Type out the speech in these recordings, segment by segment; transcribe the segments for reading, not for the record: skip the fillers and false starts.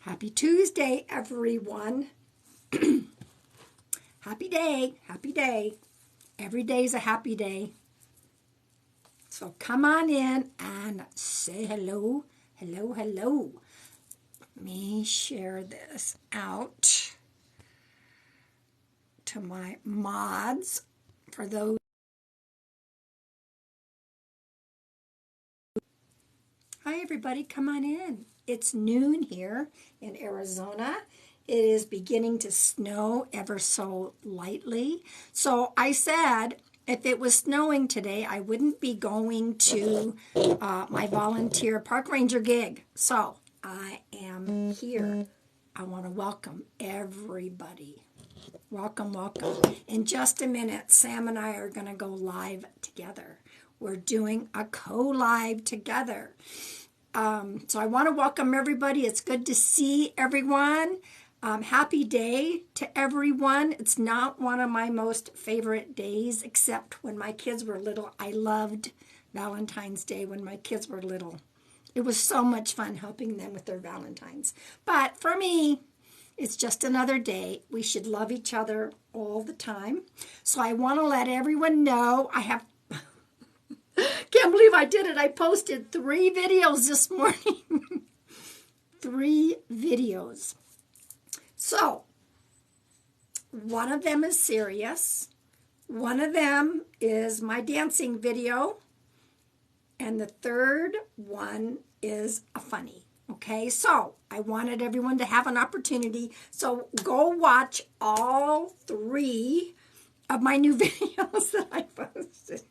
Happy Tuesday, everyone. Happy day, happy day. Every day is a happy day. So come on in and say hello, hello, hello. Let me share this out to my mods for those. Hi, everybody. Come on in. It's noon here in Arizona. It is beginning to snow ever so lightly. So I said if it was snowing today, I wouldn't be going to my volunteer park ranger gig. So I am here. I want to welcome everybody. Welcome, welcome. In just a minute, Sam and I are going to go live together. We're doing a co-live together. So I want to welcome everybody. It's good to see everyone. Happy day to everyone. It's not one of my most favorite days, except when my kids were little. I loved Valentine's Day when my kids were little. It was so much fun helping them with their Valentines. But for me, it's just another day. We should love each other all the time. So I want to let everyone know I have can't believe I did it. I posted 3 videos this morning. 3 videos. So, one of them is serious. One of them is my dancing video. And the third one is a funny. Okay, so I wanted everyone to have an opportunity. So go watch all 3 of my new videos that I posted.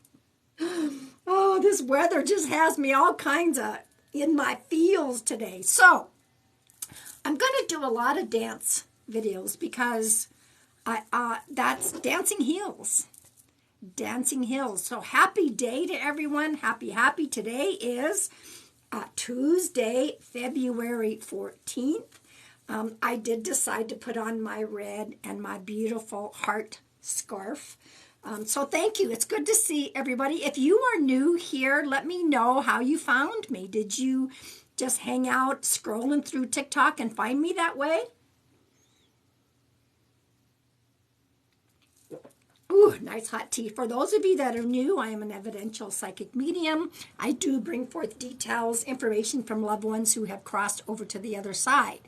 Oh, this weather just has me all kinds of in my feels today. So, I'm going to do a lot of dance videos because that's Dancing Heels. Dancing Heels. So, happy day to everyone. Happy. Today is Tuesday, February 14th. I did decide to put on my red and my beautiful heart scarf. So thank you. It's good to see everybody. If you are new here, let me know how you found me. Did you just hang out scrolling through TikTok and find me that way? Ooh, nice hot tea. For those of you that are new, I am an evidential psychic medium. I do bring forth details, information from loved ones who have crossed over to the other side.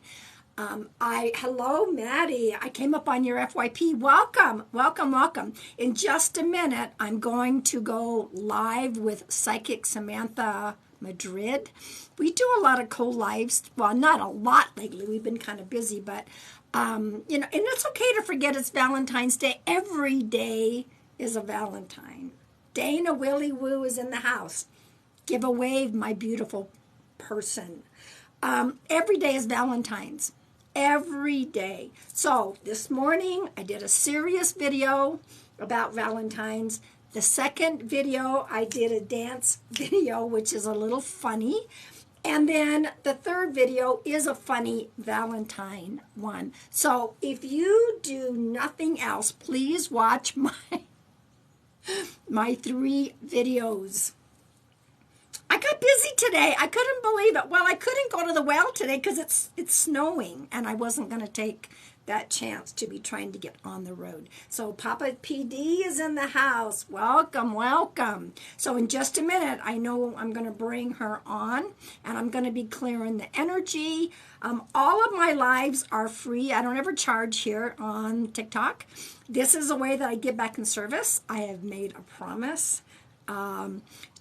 Hello, Maddie. I came up on your FYP. Welcome. In just a minute, I'm going to go live with Psychic Samantha Madrid. We do a lot of co-lives. Well, not a lot lately. We've been kind of busy, but, and it's okay to forget it's Valentine's Day. Every day is a Valentine. Dana Willie Woo is in the house. Give a wave, my beautiful person. Every day is Valentine's. Every day. So this morning I did a serious video about Valentine's. The second video I did a dance video, which is a little funny. And then the third video is a funny Valentine one. So if you do nothing else, please watch my 3 videos. I got busy today. I couldn't believe it. Well, I couldn't go to the well today because it's snowing, and I wasn't going to take that chance to be trying to get on the road. So Papa PD is in the house. Welcome. So in just a minute, I know I'm going to bring her on, and I'm going to be clearing the energy. All of my lives are free. I don't ever charge here on TikTok. This is a way that I give back in service. I have made a promise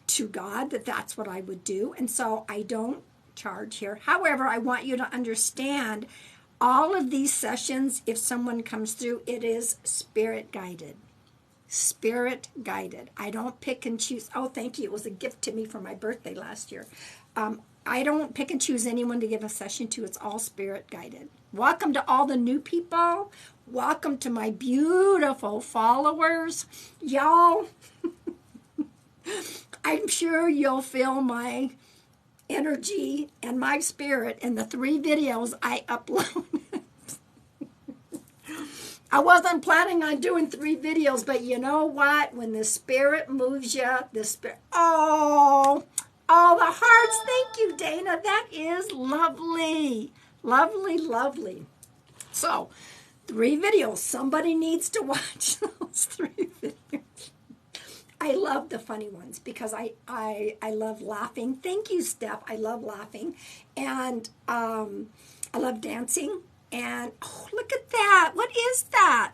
to God that that's what I would do, and so I don't charge here. However, I want you to understand all of these sessions, if someone comes through, it is spirit guided. I don't pick and choose. Oh, thank you. It was a gift to me for my birthday last year. I don't pick and choose anyone to give a session to. It's all spirit guided. Welcome to all the new people. Welcome to my beautiful followers. Y'all, I'm sure you'll feel my energy and my spirit in the 3 videos I uploaded. I wasn't planning on doing 3 videos, but you know what? When the spirit moves you, the spirit... Oh, the hearts. Thank you, Dana. That is lovely. Lovely, lovely. So, 3 videos. Somebody needs to watch those 3 videos. I love the funny ones because I love laughing. Thank you, Steph. I love laughing. And I love dancing. And oh, look at that. What is that?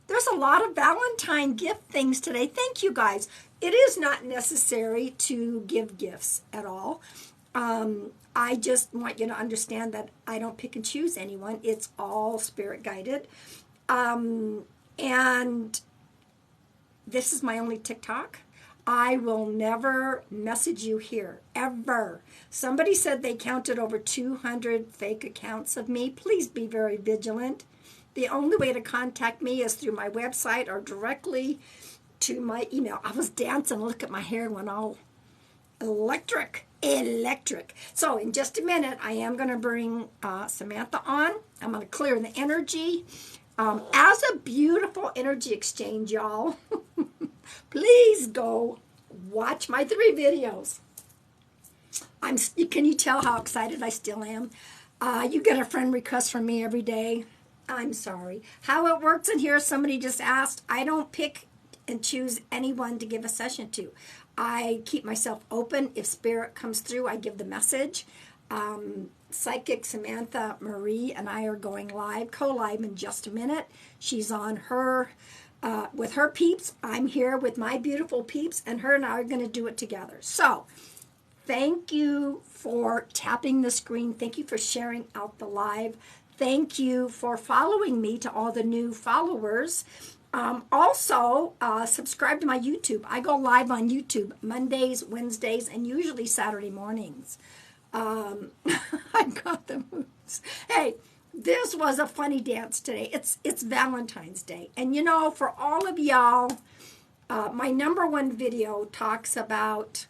There's a lot of Valentine gift things today. Thank you, guys. It is not necessary to give gifts at all. I just want you to understand that I don't pick and choose anyone. It's all spirit guided. And this is my only TikTok. I will never message you here, ever. Somebody said they counted over 200 fake accounts of me. Please be very vigilant. The only way to contact me is through my website or directly to my email. I was dancing. Look at my hair went all electric. So in just a minute, I am going to bring Samantha on. I'm going to clear the energy. As a beautiful energy exchange, y'all, please go watch my 3 videos. Can you tell how excited I still am? You get a friend request from me every day. I'm sorry. How it works in here, somebody just asked. I don't pick and choose anyone to give a session to. I keep myself open. If spirit comes through, I give the message. Psychic Samantha Marie and I are going live, co-live in just a minute. She's on her, with her peeps. I'm here with my beautiful peeps, and her and I are going to do it together. So, thank you for tapping the screen. Thank you for sharing out the live. Thank you for following me to all the new followers. Also, subscribe to my YouTube. I go live on YouTube Mondays, Wednesdays, and usually Saturday mornings. I got the moves. Hey, this was a funny dance today. It's Valentine's Day. And you know, for all of y'all, my #1 video talks about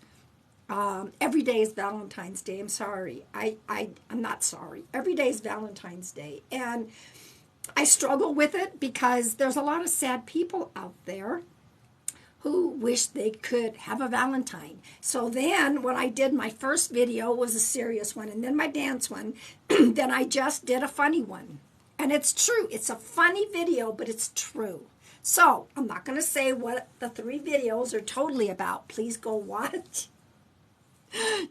every day is Valentine's Day. I'm sorry. I'm not sorry. Every day is Valentine's Day. And I struggle with it because there's a lot of sad people out there who wish they could have a Valentine. So then when I did my first video was a serious one, and then my dance one, then I just did a funny one. And it's true. It's a funny video, but it's true. So I'm not going to say what the 3 videos are totally about. Please go watch.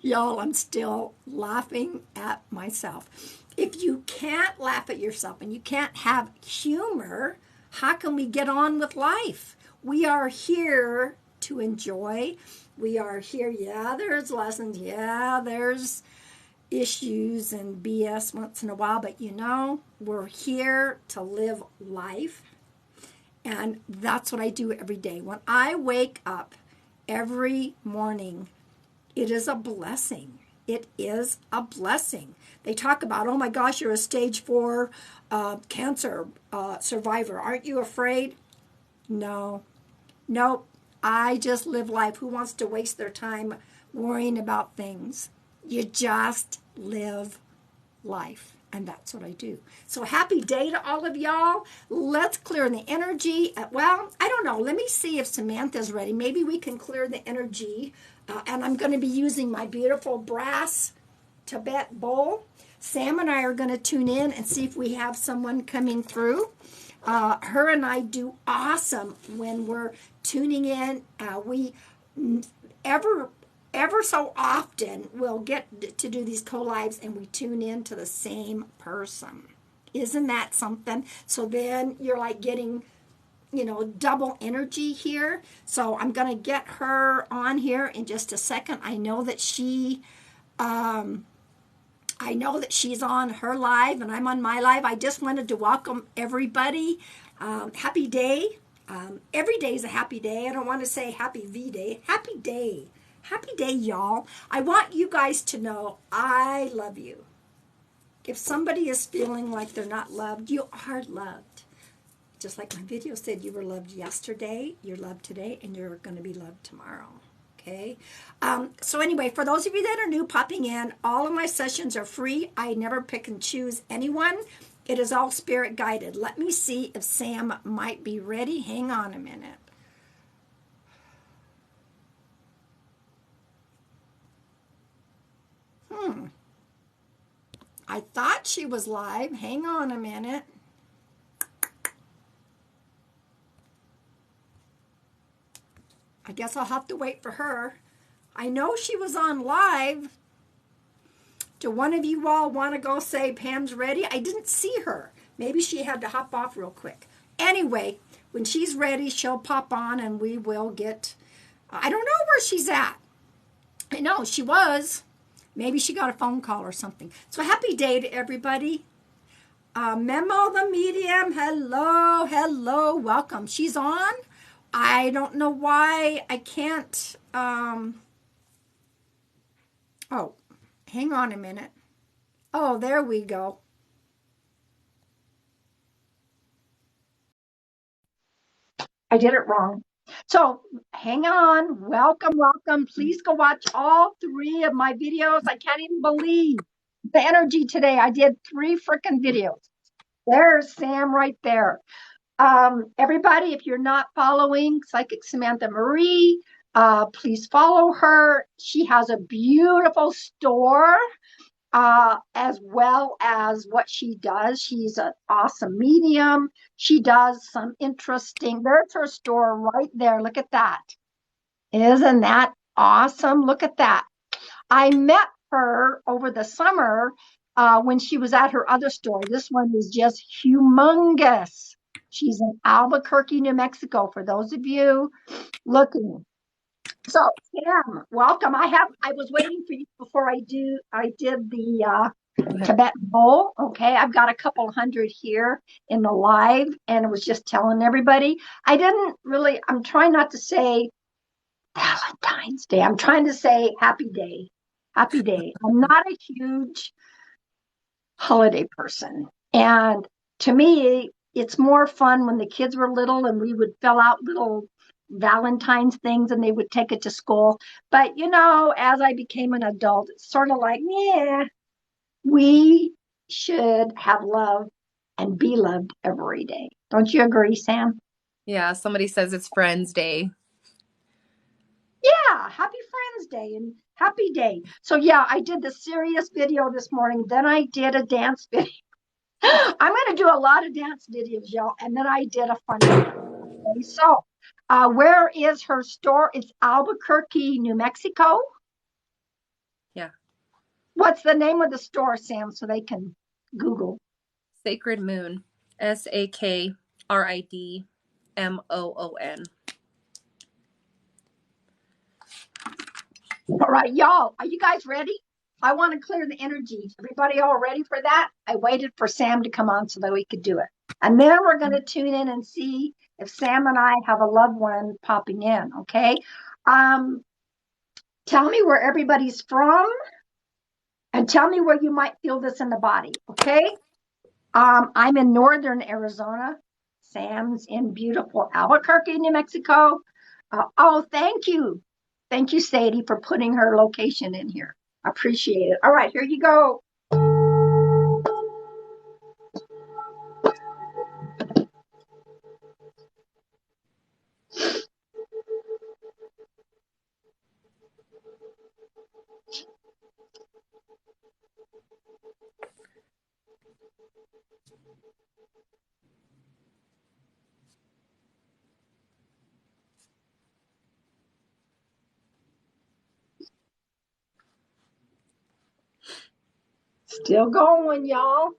Y'all, I'm still laughing at myself. If you can't laugh at yourself and you can't have humor, how can we get on with life? We are here to enjoy. We are here, yeah, there's lessons. Yeah, there's issues and BS once in a while. But, you know, we're here to live life. And that's what I do every day. When I wake up every morning, it is a blessing. It is a blessing. They talk about, oh my gosh, you're a stage 4 cancer survivor. Aren't you afraid? No. Nope. I just live life. Who wants to waste their time worrying about things? You just live life. And that's what I do. So happy day to all of y'all. Let's clear the energy. Well, I don't know. Let me see if Samantha's ready. Maybe we can clear the energy. And I'm going to be using my beautiful brass Tibet bowl. Sam and I are going to tune in and see if we have someone coming through. Her and I do awesome when we're tuning in. We ever so often we'll get to do these co-lives and we tune in to the same person. Isn't that something? So then you're like getting, you know, double energy here. So I'm going to get her on here in just a second. I know that she's on her live and I'm on my live. I just wanted to welcome everybody. Happy day. Every day is a happy day. I don't want to say happy V-Day. Happy day. Happy day, y'all. I want you guys to know I love you. If somebody is feeling like they're not loved, you are loved. Just like my video said, you were loved yesterday, you're loved today, and you're going to be loved tomorrow. Okay? So anyway, for those of you that are new popping in, all of my sessions are free. I never pick and choose anyone. It is all spirit guided. Let me see if Sam might be ready. Hang on a minute. I thought she was live. Hang on a minute. I guess I'll have to wait for her. I know she was on live. Do one of you all want to go say Pam's ready? I didn't see her. Maybe she had to hop off real quick. Anyway, when she's ready, she'll pop on and we will get. I don't know where she's at. I know she was. Maybe she got a phone call or something. So happy day to everybody. Memo the Medium. Hello, hello, welcome. She's on. I don't know why I can't. Oh, hang on a minute. Oh, there we go. I did it wrong. So hang on. Welcome, welcome. Please go watch all 3 of my videos. I can't even believe the energy today. I did 3 freaking videos. There's Sam right there. Everybody, if you're not following Psychic Samantha Marie, please follow her. She has a beautiful store, as well as what she does. She's an awesome medium. She does some interesting, there's her store right there. Look at that. Isn't that awesome? Look at that. I met her over the summer when she was at her other store. This one is just humongous. She's in Albuquerque, New Mexico, for those of you looking. So, Sam, welcome. I was waiting for you before I did the Tibetan bowl. Okay, I've got a couple hundred here in the live, and I was just telling everybody. I'm trying not to say Valentine's Day. I'm trying to say happy day. Happy day. I'm not a huge holiday person. And to me, it's more fun when the kids were little and we would fill out little Valentine's things and they would take it to school. But, as I became an adult, it's sort of like, yeah, we should have love and be loved every day. Don't you agree, Sam? Yeah, somebody says it's Friends Day. Yeah, happy Friends Day and happy day. So yeah, I did the serious video this morning. Then I did a dance video. I'm going to do a lot of dance videos, y'all. And then I did a fun video. So where is her store? It's Albuquerque, New Mexico. Yeah. What's the name of the store, Sam, so they can Google? Sacred Moon. SAKRIDMOON. All right, y'all, are you guys ready? I want to clear the energy. Everybody all ready for that? I waited for Sam to come on so that we could do it. And then we're going to tune in and see if Sam and I have a loved one popping in, okay? Tell me where everybody's from and tell me where you might feel this in the body, okay? I'm in northern Arizona. Sam's in beautiful Albuquerque, New Mexico. Oh, thank you. Thank you, Sadie, for putting her location in here. Appreciate it. All right, here you go. Still going, y'all.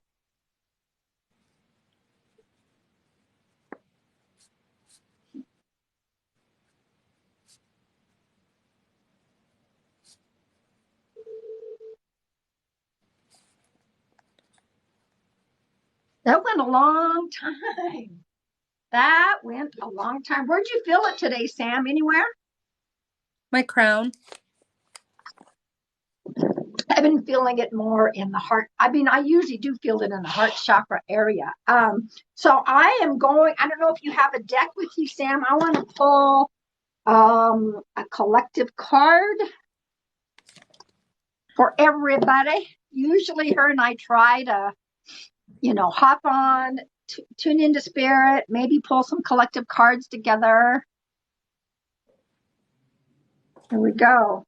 That went a long time. That went a long time. Where'd you feel it today, Sam? Anywhere? My crown. I've been feeling it more in the heart. I mean, I usually do feel it in the heart chakra area. So I am going, I don't know if you have a deck with you, Sam. I want to pull a collective card for everybody. Usually her and I try to, hop on, tune into spirit, maybe pull some collective cards together. Here we go.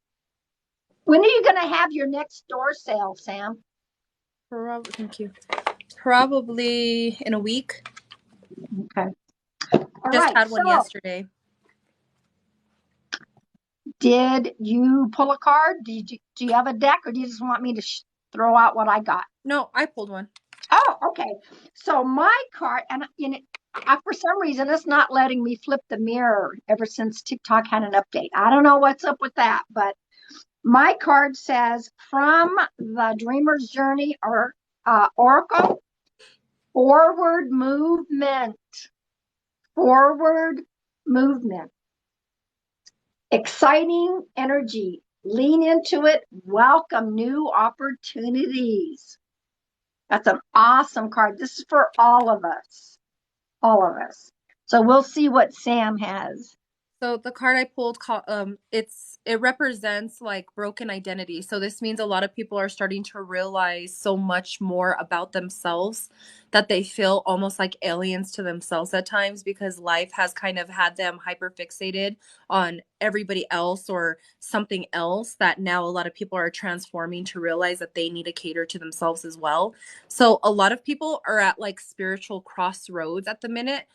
When are you going to have your next store sale, Sam? Thank you. Probably in a week. Okay. All Just right. had So, one yesterday. did you pull a card? Do you have a deck, or do you just want me to throw out what I got? No, I pulled one. Oh, okay. So my card, and for some reason, it's not letting me flip the mirror ever since TikTok had an update. I don't know what's up with that, but my card says from the Dreamer's Journey or Oracle, forward movement, forward movement, exciting energy. Lean into it. Welcome new opportunities. That's an awesome card. This is for all of us. All of us. So we'll see what Sam has. So the card I pulled, it represents like broken identity. So this means a lot of people are starting to realize so much more about themselves that they feel almost like aliens to themselves at times because life has kind of had them hyper fixated on everybody else or something else that now a lot of people are transforming to realize that they need to cater to themselves as well. So a lot of people are at like spiritual crossroads at the minute.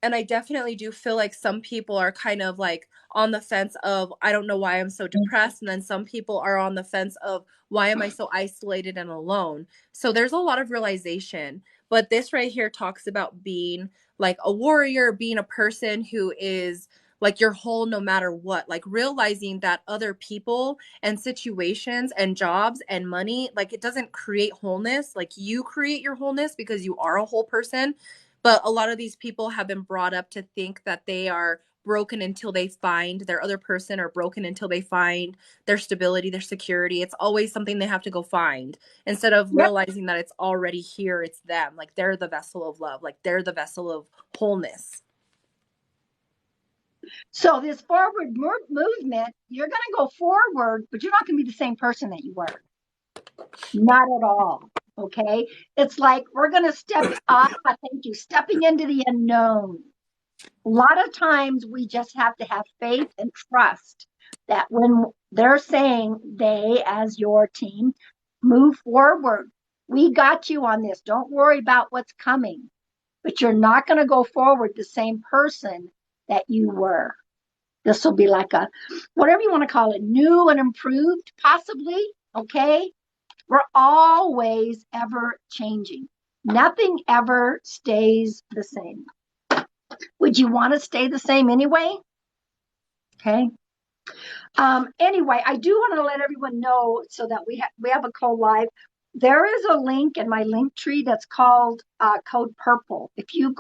And I definitely do feel like some people are kind of like on the fence of, I don't know why I'm so depressed. And then some people are on the fence of, why am I so isolated and alone? So there's a lot of realization. But this right here talks about being like a warrior, being a person who is like your whole no matter what, like realizing that other people and situations and jobs and money, like it doesn't create wholeness. Like you create your wholeness because you are a whole person. But a lot of these people have been brought up to think that they are broken until they find their other person, or broken until they find their stability, their security. It's always something they have to go find instead of Yep. realizing that it's already here. It's them. Like they're the vessel of love. Like they're the vessel of wholeness. So this forward movement, you're going to go forward, but you're not going to be the same person that you were. Not at all. Okay. It's like we're going to thank you, stepping into the unknown. A lot of times we just have to have faith and trust that when they're saying they, as your team, move forward, we got you on this. Don't worry about what's coming, but you're not going to go forward the same person that you were. This will be like a, whatever you want to call it, new and improved, possibly. Okay. We're always ever changing. Nothing ever stays the same. Would you want to stay the same anyway? Okay. Anyway, I do want to let everyone know so that we have a co-live. There is a link in my link tree that's called Code Purple. If you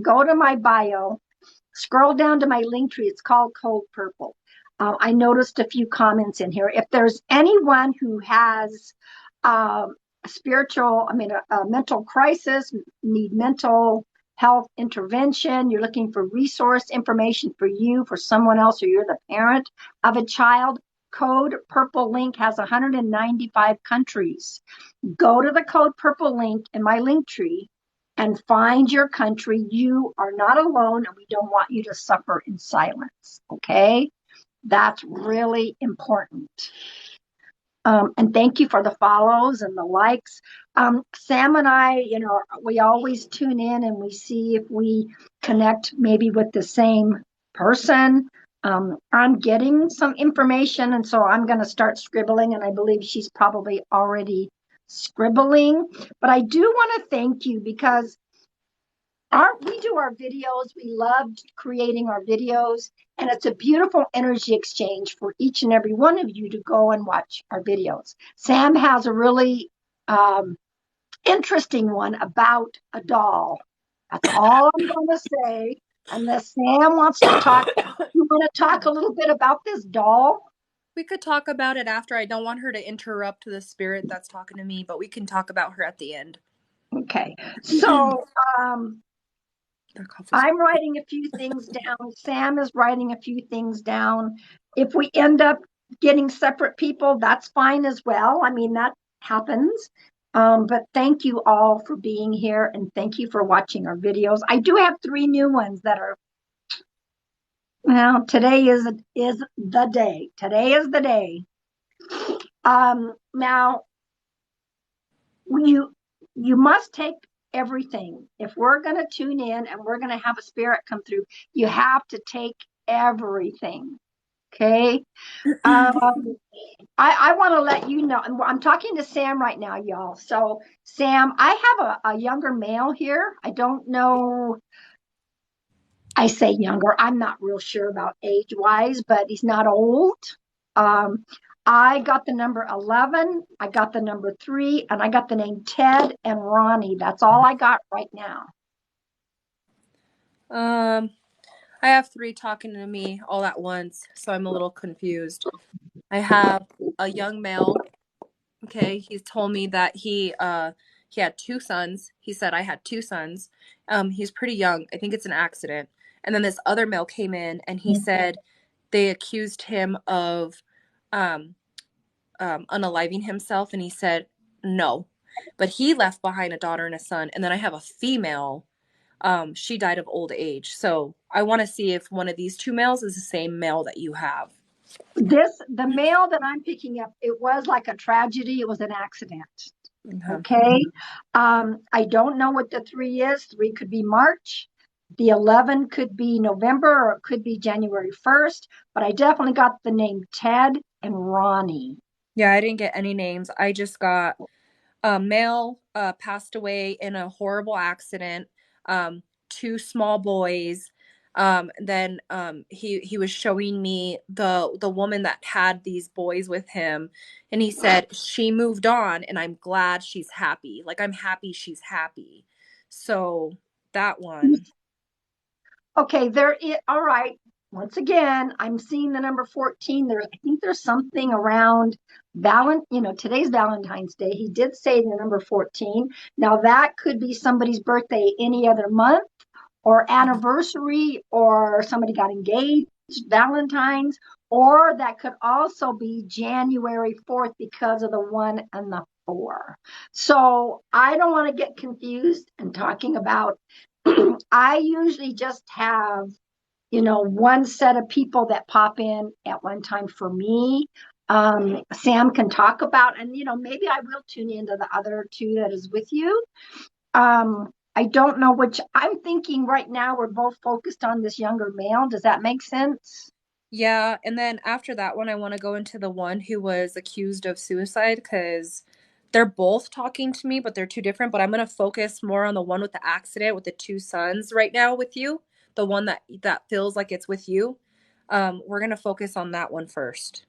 go to my bio, scroll down to my link tree, it's called Code Purple. I noticed a few comments in here. If there's anyone who has a mental crisis, need mental health intervention, you're looking for resource information for you, for someone else, or you're the parent of a child, Code Purple link has 195 countries. Go to the Code Purple link in my link tree and find your country. You are not alone, and we don't want you to suffer in silence. Okay? That's really important. And thank you for the follows and the likes. Sam and I, we always tune in and we see if we connect maybe with the same person. I'm getting some information, and so I'm going to start scribbling, and I believe she's probably already scribbling. But I do want to thank you because we do our videos. We loved creating our videos, and it's a beautiful energy exchange for each and every one of you to go and watch our videos. Sam has a really interesting one about a doll. That's all I'm going to say. Unless Sam wants to talk, you want to talk a little bit about this doll? We could talk about it after. I don't want her to interrupt the spirit that's talking to me, but we can talk about her at the end. Okay. So I'm writing a few things down. Sam is writing a few things down. If we end up getting separate people, that's fine as well. I mean, that happens. But thank you all for being here, and thank you for watching our videos. I do have 3 new ones that are, well, today is the day. Today is the day. Now, you must take everything. If we're going to tune in and we're going to have a spirit come through, you have to take everything. Okay. Um, I want to let you know, and I'm talking to Sam right now, y'all. So, Sam, I have a younger male here. I don't know. I say younger. I'm not real sure about age wise, but he's not old. Um, I got the number 11. I got the number 3, and I got the name Ted and Ronnie. That's all I got right now. Um, I have three talking to me all at once, so I'm a little confused. I have a young male. Okay, he's told me that he had two sons. He said I had two sons. He's pretty young. I think it's an accident. And then this other male came in and he said they accused him of um unaliving himself, and he said no. But he left behind a daughter and a son. And then I have a female. She died of old age. So I want to see if one of these two males is the same male that you have. The male that I'm picking up, it was like a tragedy. It was an accident. Okay. Okay. I don't know what the 3 is. 3 could be March. The 11 could be November, or it could be January 1st. But I definitely got the name Ted and Ronnie. Yeah, I didn't get any names. I just got a male passed away in a horrible accident. Two small boys. Then he was showing me the woman that had these boys with him, and he said she moved on, and I'm glad she's happy. Like I'm happy she's happy. So that one. Okay, all right. Once again, I'm seeing the number 14. I think there's something around today's Valentine's Day. He did say the number 14. Now that could be somebody's birthday any other month or anniversary, or somebody got engaged, Valentine's, or that could also be January 4th because of the 1 and the 4. So I don't want to get confused and talking about I usually just have, one set of people that pop in at one time for me. Sam can talk about, and maybe I will tune into the other two that is with you. I don't know which I'm thinking right now. We're both focused on this younger male. Does that make sense? Yeah, and then after that one, I want to go into the one who was accused of suicide because they're both talking to me, but they're two different. But I'm going to focus more on the one with the accident with the two sons right now with you, the one that feels like it's with you. We're going to focus on that one first.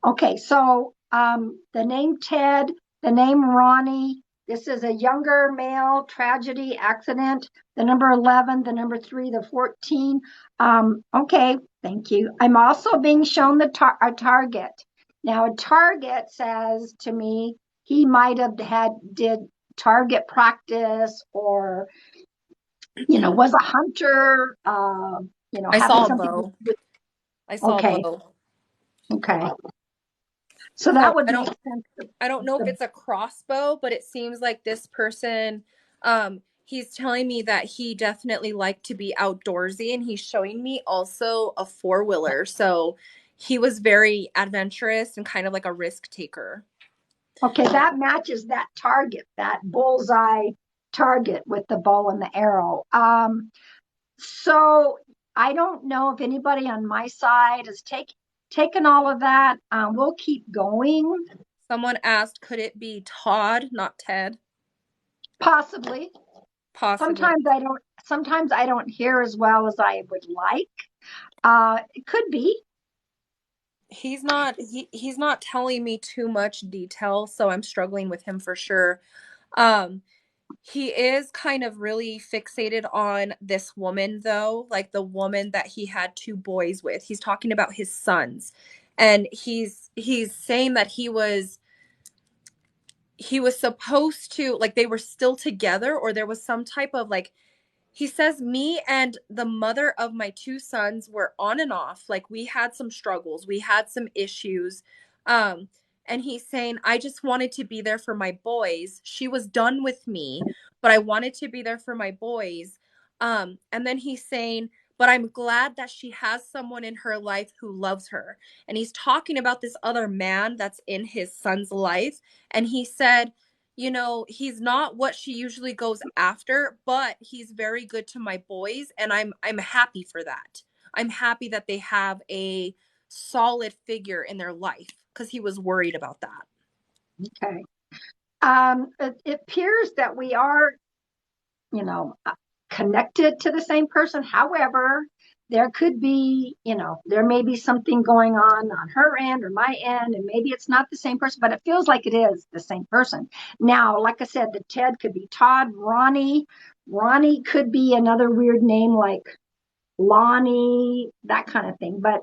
Okay, so the name Ted, the name Ronnie. This is a younger male tragedy accident. The number 11, the number 3, the 14. Okay, thank you. I'm also being shown a target. Now, a target says to me he might have did target practice, or was a hunter. I Having saw a something. bow. I saw a Okay, bow. okay. So that So would make sense. I don't know if it's a crossbow, but it seems like this person, he's telling me that he definitely liked to be outdoorsy, and he's showing me also a four-wheeler. So he was very adventurous and kind of like a risk taker. Okay, that matches that target, that bullseye target with the bow and the arrow. So I don't know if anybody on my side has taken all of that. We'll keep going. Someone asked, could it be Todd, not Ted? Possibly. Possibly. Sometimes I don't hear as well as I would like. It could be. He's not telling me too much detail, so I'm struggling with him for sure. Um, He is kind of really fixated on this woman, though, like the woman that he had two boys with. He's talking about his sons. And he's saying that he was supposed to, like, they were still together, or there was some type of like, he says me and the mother of my two sons were on and off. Like we had some struggles, we had some issues. Um, and he's saying, I just wanted to be there for my boys. She was done with me, but I wanted to be there for my boys. And then he's saying, but I'm glad that she has someone in her life who loves her. And he's talking about this other man that's in his son's life. And he said, you know, he's not what she usually goes after, but he's very good to my boys, and I'm happy for that. I'm happy that they have a solid figure in their life because he was worried about that. Okay. It appears that we are, connected to the same person. However, there could be, there may be something going on her end or my end, and maybe it's not the same person, but it feels like it is the same person. Now, like I said, the Ted could be Todd, Ronnie. Ronnie could be another weird name like Lonnie, that kind of thing. But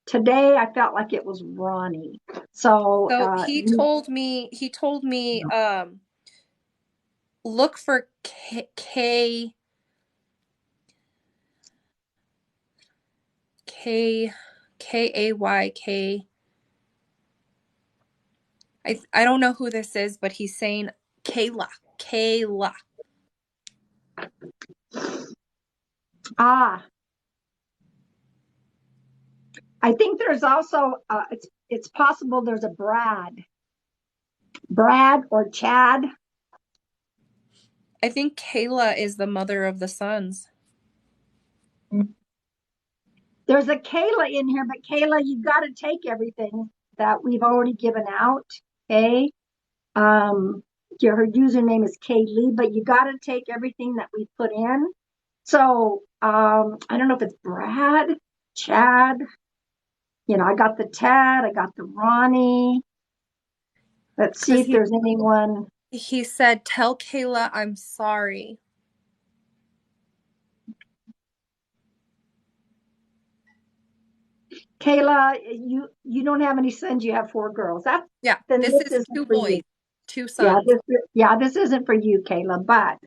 today I felt like it was Ronnie. So, So he told me look for K K I don't know who this is, but he's saying Kayla. Kayla. ah, I think there's also it's possible there's a Brad or Chad. I think Kayla is the mother of the sons. There's a Kayla in here, but Kayla, you've got to take everything that we've already given out. Okay. Her username is Kaylee, but you got to take everything that we put in. So I don't know if it's Brad, Chad. I got the Ted, I got the Ronnie. Let's see Because if there's anyone. he said, tell Kayla I'm sorry. Kayla, you don't have any sons. You have 4 girls. Yeah, Then this this is isn't 2 for you. boys, 2 Yeah, sons. this isn't for you, Kayla. But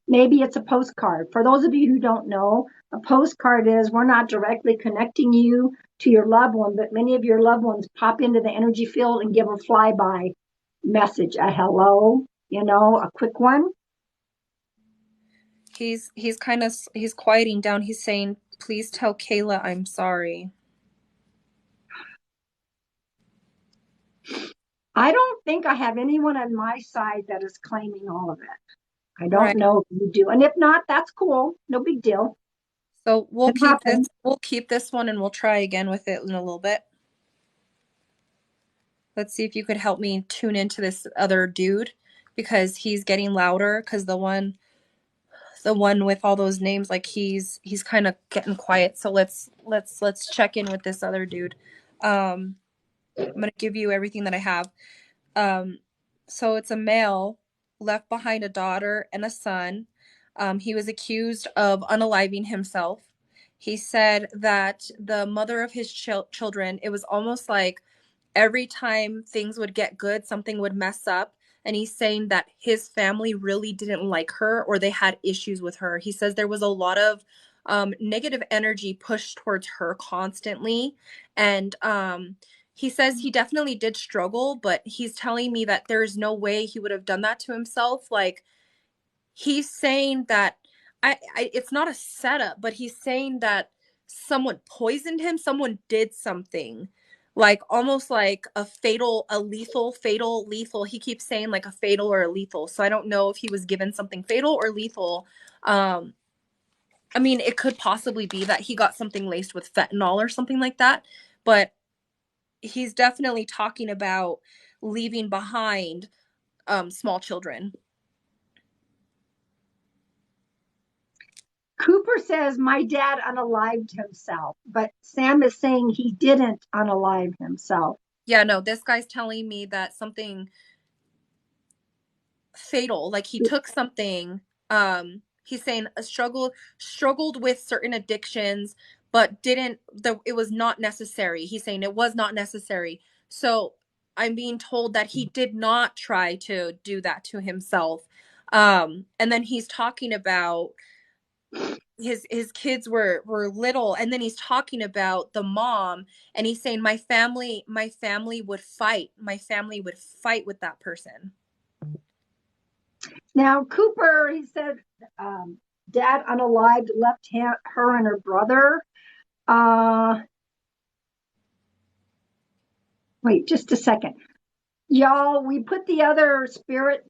maybe it's a postcard. For those of you who don't know, a postcard is we're not directly connecting you to your loved one, but many of your loved ones pop into the energy field and give a flyby message, a hello, a quick one. He's quieting down. He's saying, please tell Kayla I'm sorry. I don't think I have anyone on my side that is claiming all of it. I don't Right. know if you do. And if not, that's cool. No big deal. So It happens. we'll keep this one and we'll try again with it in a little bit. Let's see if you could help me tune into this other dude because he's getting louder because the one with all those names, like he's kind of getting quiet. So let's check in with this other dude. I'm gonna give you everything that I have. Um, so it's a male left behind a daughter and a son. He was accused of unaliving himself. He said that the mother of his children, it was almost like every time things would get good, something would mess up. And he's saying that his family really didn't like her or they had issues with her. He says there was a lot of negative energy pushed towards her constantly. And he says he definitely did struggle, but he's telling me that there's no way he would have done that to himself. Like, he's saying that it's not a setup, but he's saying that someone poisoned him, someone did something like almost like a lethal, fatal, lethal. He keeps saying like a fatal or a lethal. So I don't know if he was given something fatal or lethal. I mean, it could possibly be that he got something laced with fentanyl or something like that, but he's definitely talking about leaving behind small children. Cooper says my dad unalived himself, but Sam is saying he didn't unalive himself. Yeah, no, this guy's telling me that something fatal, like he took something, he's saying a struggled with certain addictions, but it was not necessary. He's saying it was not necessary. So I'm being told that he did not try to do that to himself. And then he's talking about his kids were little, and then he's talking about the mom, and he's saying my family would fight with that person. Now, Cooper, he said, dad unalived left her and her brother. Wait, just a second. Y'all, we put the other spirit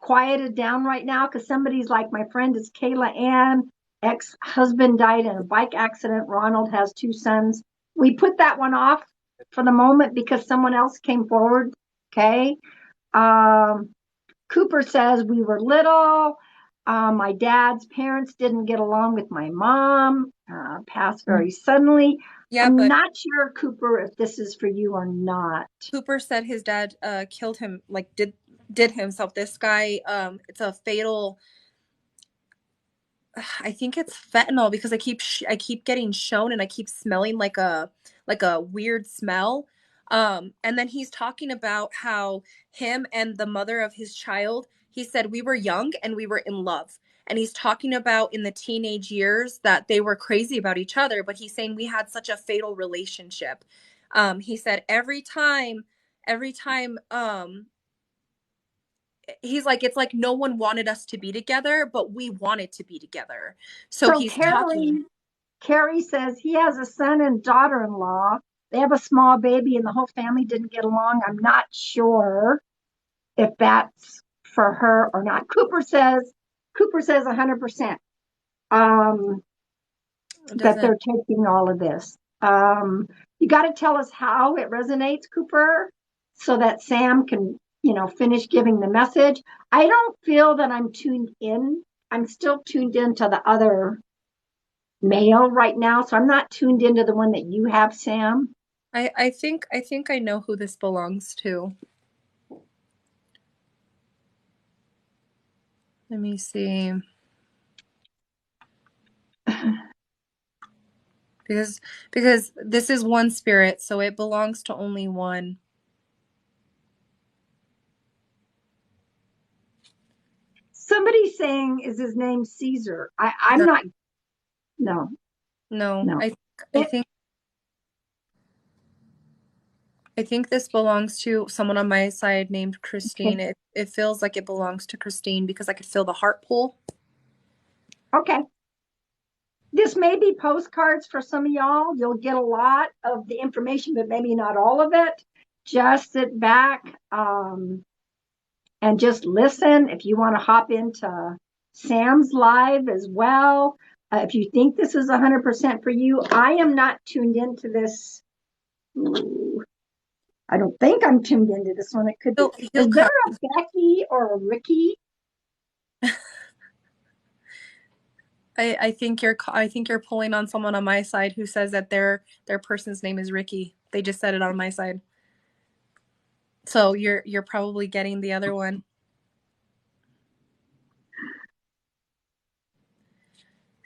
quieted down right now because somebody's like, my friend is Kayla Ann, ex-husband died in a bike accident. Ronald has 2 sons. We put that one off for the moment because someone else came forward. Okay. Um, Cooper says we were little. My dad's parents didn't get along with my mom, passed very suddenly. Yeah, I'm but not sure, Cooper, if this is for you or not. Cooper said his dad killed him, like did himself. This guy, it's a fatal. I think it's fentanyl because I keep getting shown and I keep smelling like a weird smell. And then he's talking about how him and the mother of his child, he said we were young and we were in love. And he's talking about in the teenage years that they were crazy about each other, but he's saying we had such a fatal relationship. He said every time he's like it's like no one wanted us to be together but we wanted to be together, so So he's talking. Carrie says he has a son and daughter-in-law. They have a small baby and the whole family didn't get along. I'm not sure if that's for her or not. Cooper says 100% It that doesn't. they're taking all of this. You got to tell us how it resonates, Cooper, so that Sam can, finish giving the message. I don't feel that I'm tuned in. I'm still tuned into the other mail right now, so I'm not tuned into the one that you have, Sam. I think I know who this belongs to. Let me see, because this is one spirit so it belongs to only one. Somebody's saying, is his name Caesar? I'm No, not, no, no, no. I It, think I think this belongs to someone on my side named okay, Christine. It feels like it belongs to Christine because I could feel the heart pull. okay. This may be postcards for some of y'all. You'll get a lot of the information, but maybe not all of it. Just sit back and just listen. If you want to hop into Sam's live as well, if you think this is 100% for you, I am not tuned into this. Ooh, I don't think I'm tuned into this one. It could be. He'll Is there come. a Becky or a Ricky? I think you're pulling on someone on my side who says that their person's name is Ricky. They just said it on my side. So you're probably getting the other one.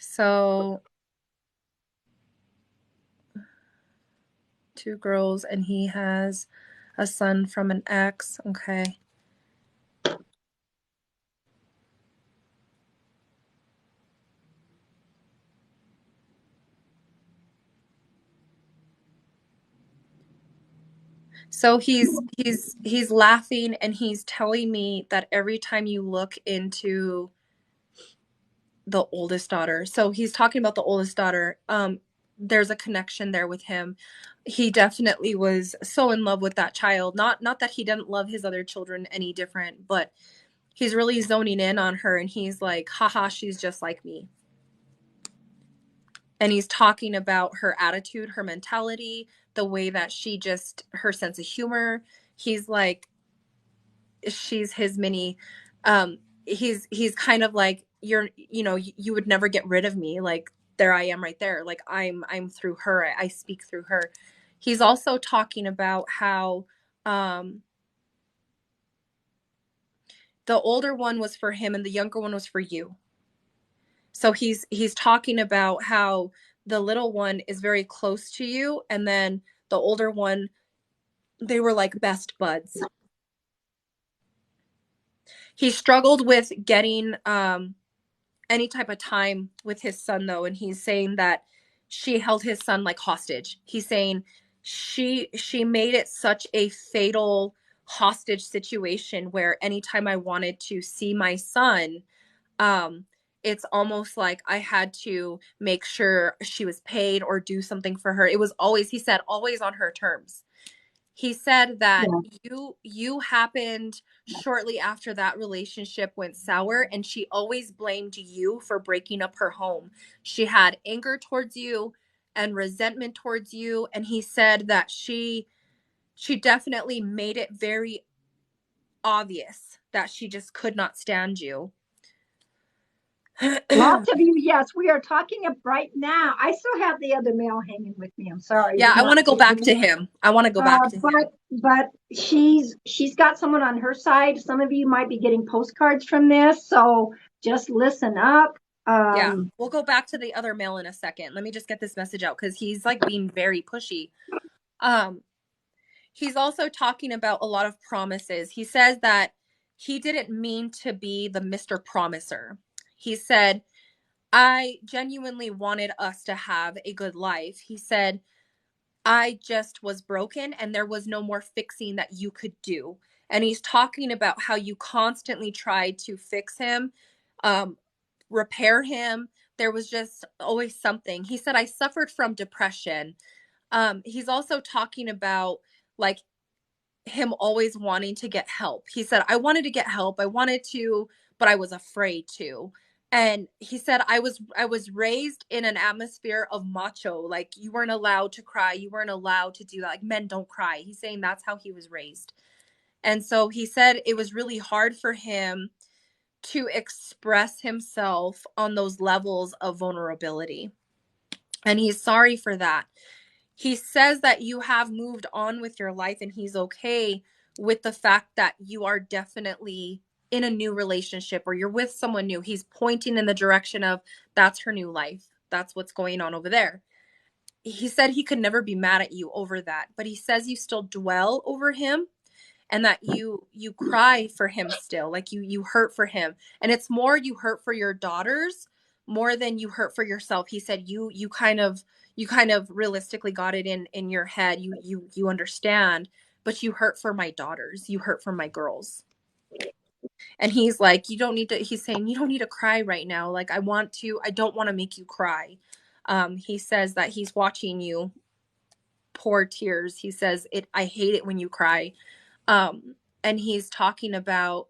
So 2 girls and he has a son from an ex. Okay. So he's laughing and he's telling me that every time you look into the oldest daughter. So he's talking about the oldest daughter. There's a connection there with him. He definitely was so in love with that child. Not that he didn't love his other children any different, but he's really zoning in on her and he's like, haha, she's just like me. And he's talking about her attitude, her mentality, the way that her sense of humor. He's like, she's his mini he's kind of like you would never get rid of me, like there I am right there, like I'm through her, I speak through her. He's also talking about how um the older one was for him and the younger one was for you. So he's talking about how the little one is very close to you and then the older one, they were like best buds. He struggled with getting any type of time with his son though, and he's saying that she held his son like hostage. He's saying she made it such a fatal hostage situation where anytime I wanted to see my son, um it's almost like I had to make sure she was paid or do something for her. It was always, he said, always on her terms. He said that Yeah. you happened shortly after that relationship went sour, and she always blamed you for breaking up her home. She had anger towards you and resentment towards you, and he said that she definitely made it very obvious that she just could not stand you. Lots of you, yes, we are talking up right now. I still have the other mail hanging with me. I'm sorry, Yeah, it's I not want to go back taking. to him. I want to go back to him. But she's got someone on her side. Some of you might be getting postcards from this, so just listen up. Yeah, Um, we'll go back to the other mail in a second. Let me just get this message out because he's like being very pushy. Um, he's also talking about a lot of promises. He says that he didn't mean to be the Mr. Promiser. He said, I genuinely wanted us to have a good life. He said, I just was broken and there was no more fixing that you could do. And he's talking about how you constantly tried to fix him, um, repair him. There was just always something. He said, I suffered from depression. He's also talking about like him always wanting to get help. He said, I wanted to get help. I wanted to, but I was afraid to. And he said, I was raised in an atmosphere of macho. Like you weren't allowed to cry. You weren't allowed to do that. Like men don't cry. He's saying that's how he was raised. And so he said it was really hard for him to express himself on those levels of vulnerability. And he's sorry for that. He says that you have moved on with your life and he's okay with the fact that you are definitely in a new relationship or you're with someone new. He's pointing in the direction of that's her new life. That's what's going on over there. He said he could never be mad at you over that, but he says you still dwell over him and that you cry for him still, like you hurt for him, and it's more you hurt for your daughters more than you hurt for yourself. He said you kind of realistically got it in your head, you understand, but you hurt for my daughters, you hurt for my girls. And he's like, you don't need to, he's saying you don't need to cry right now, like I don't want to make you cry. He says that he's watching you pour tears. He says it, I hate it when you cry. And he's talking about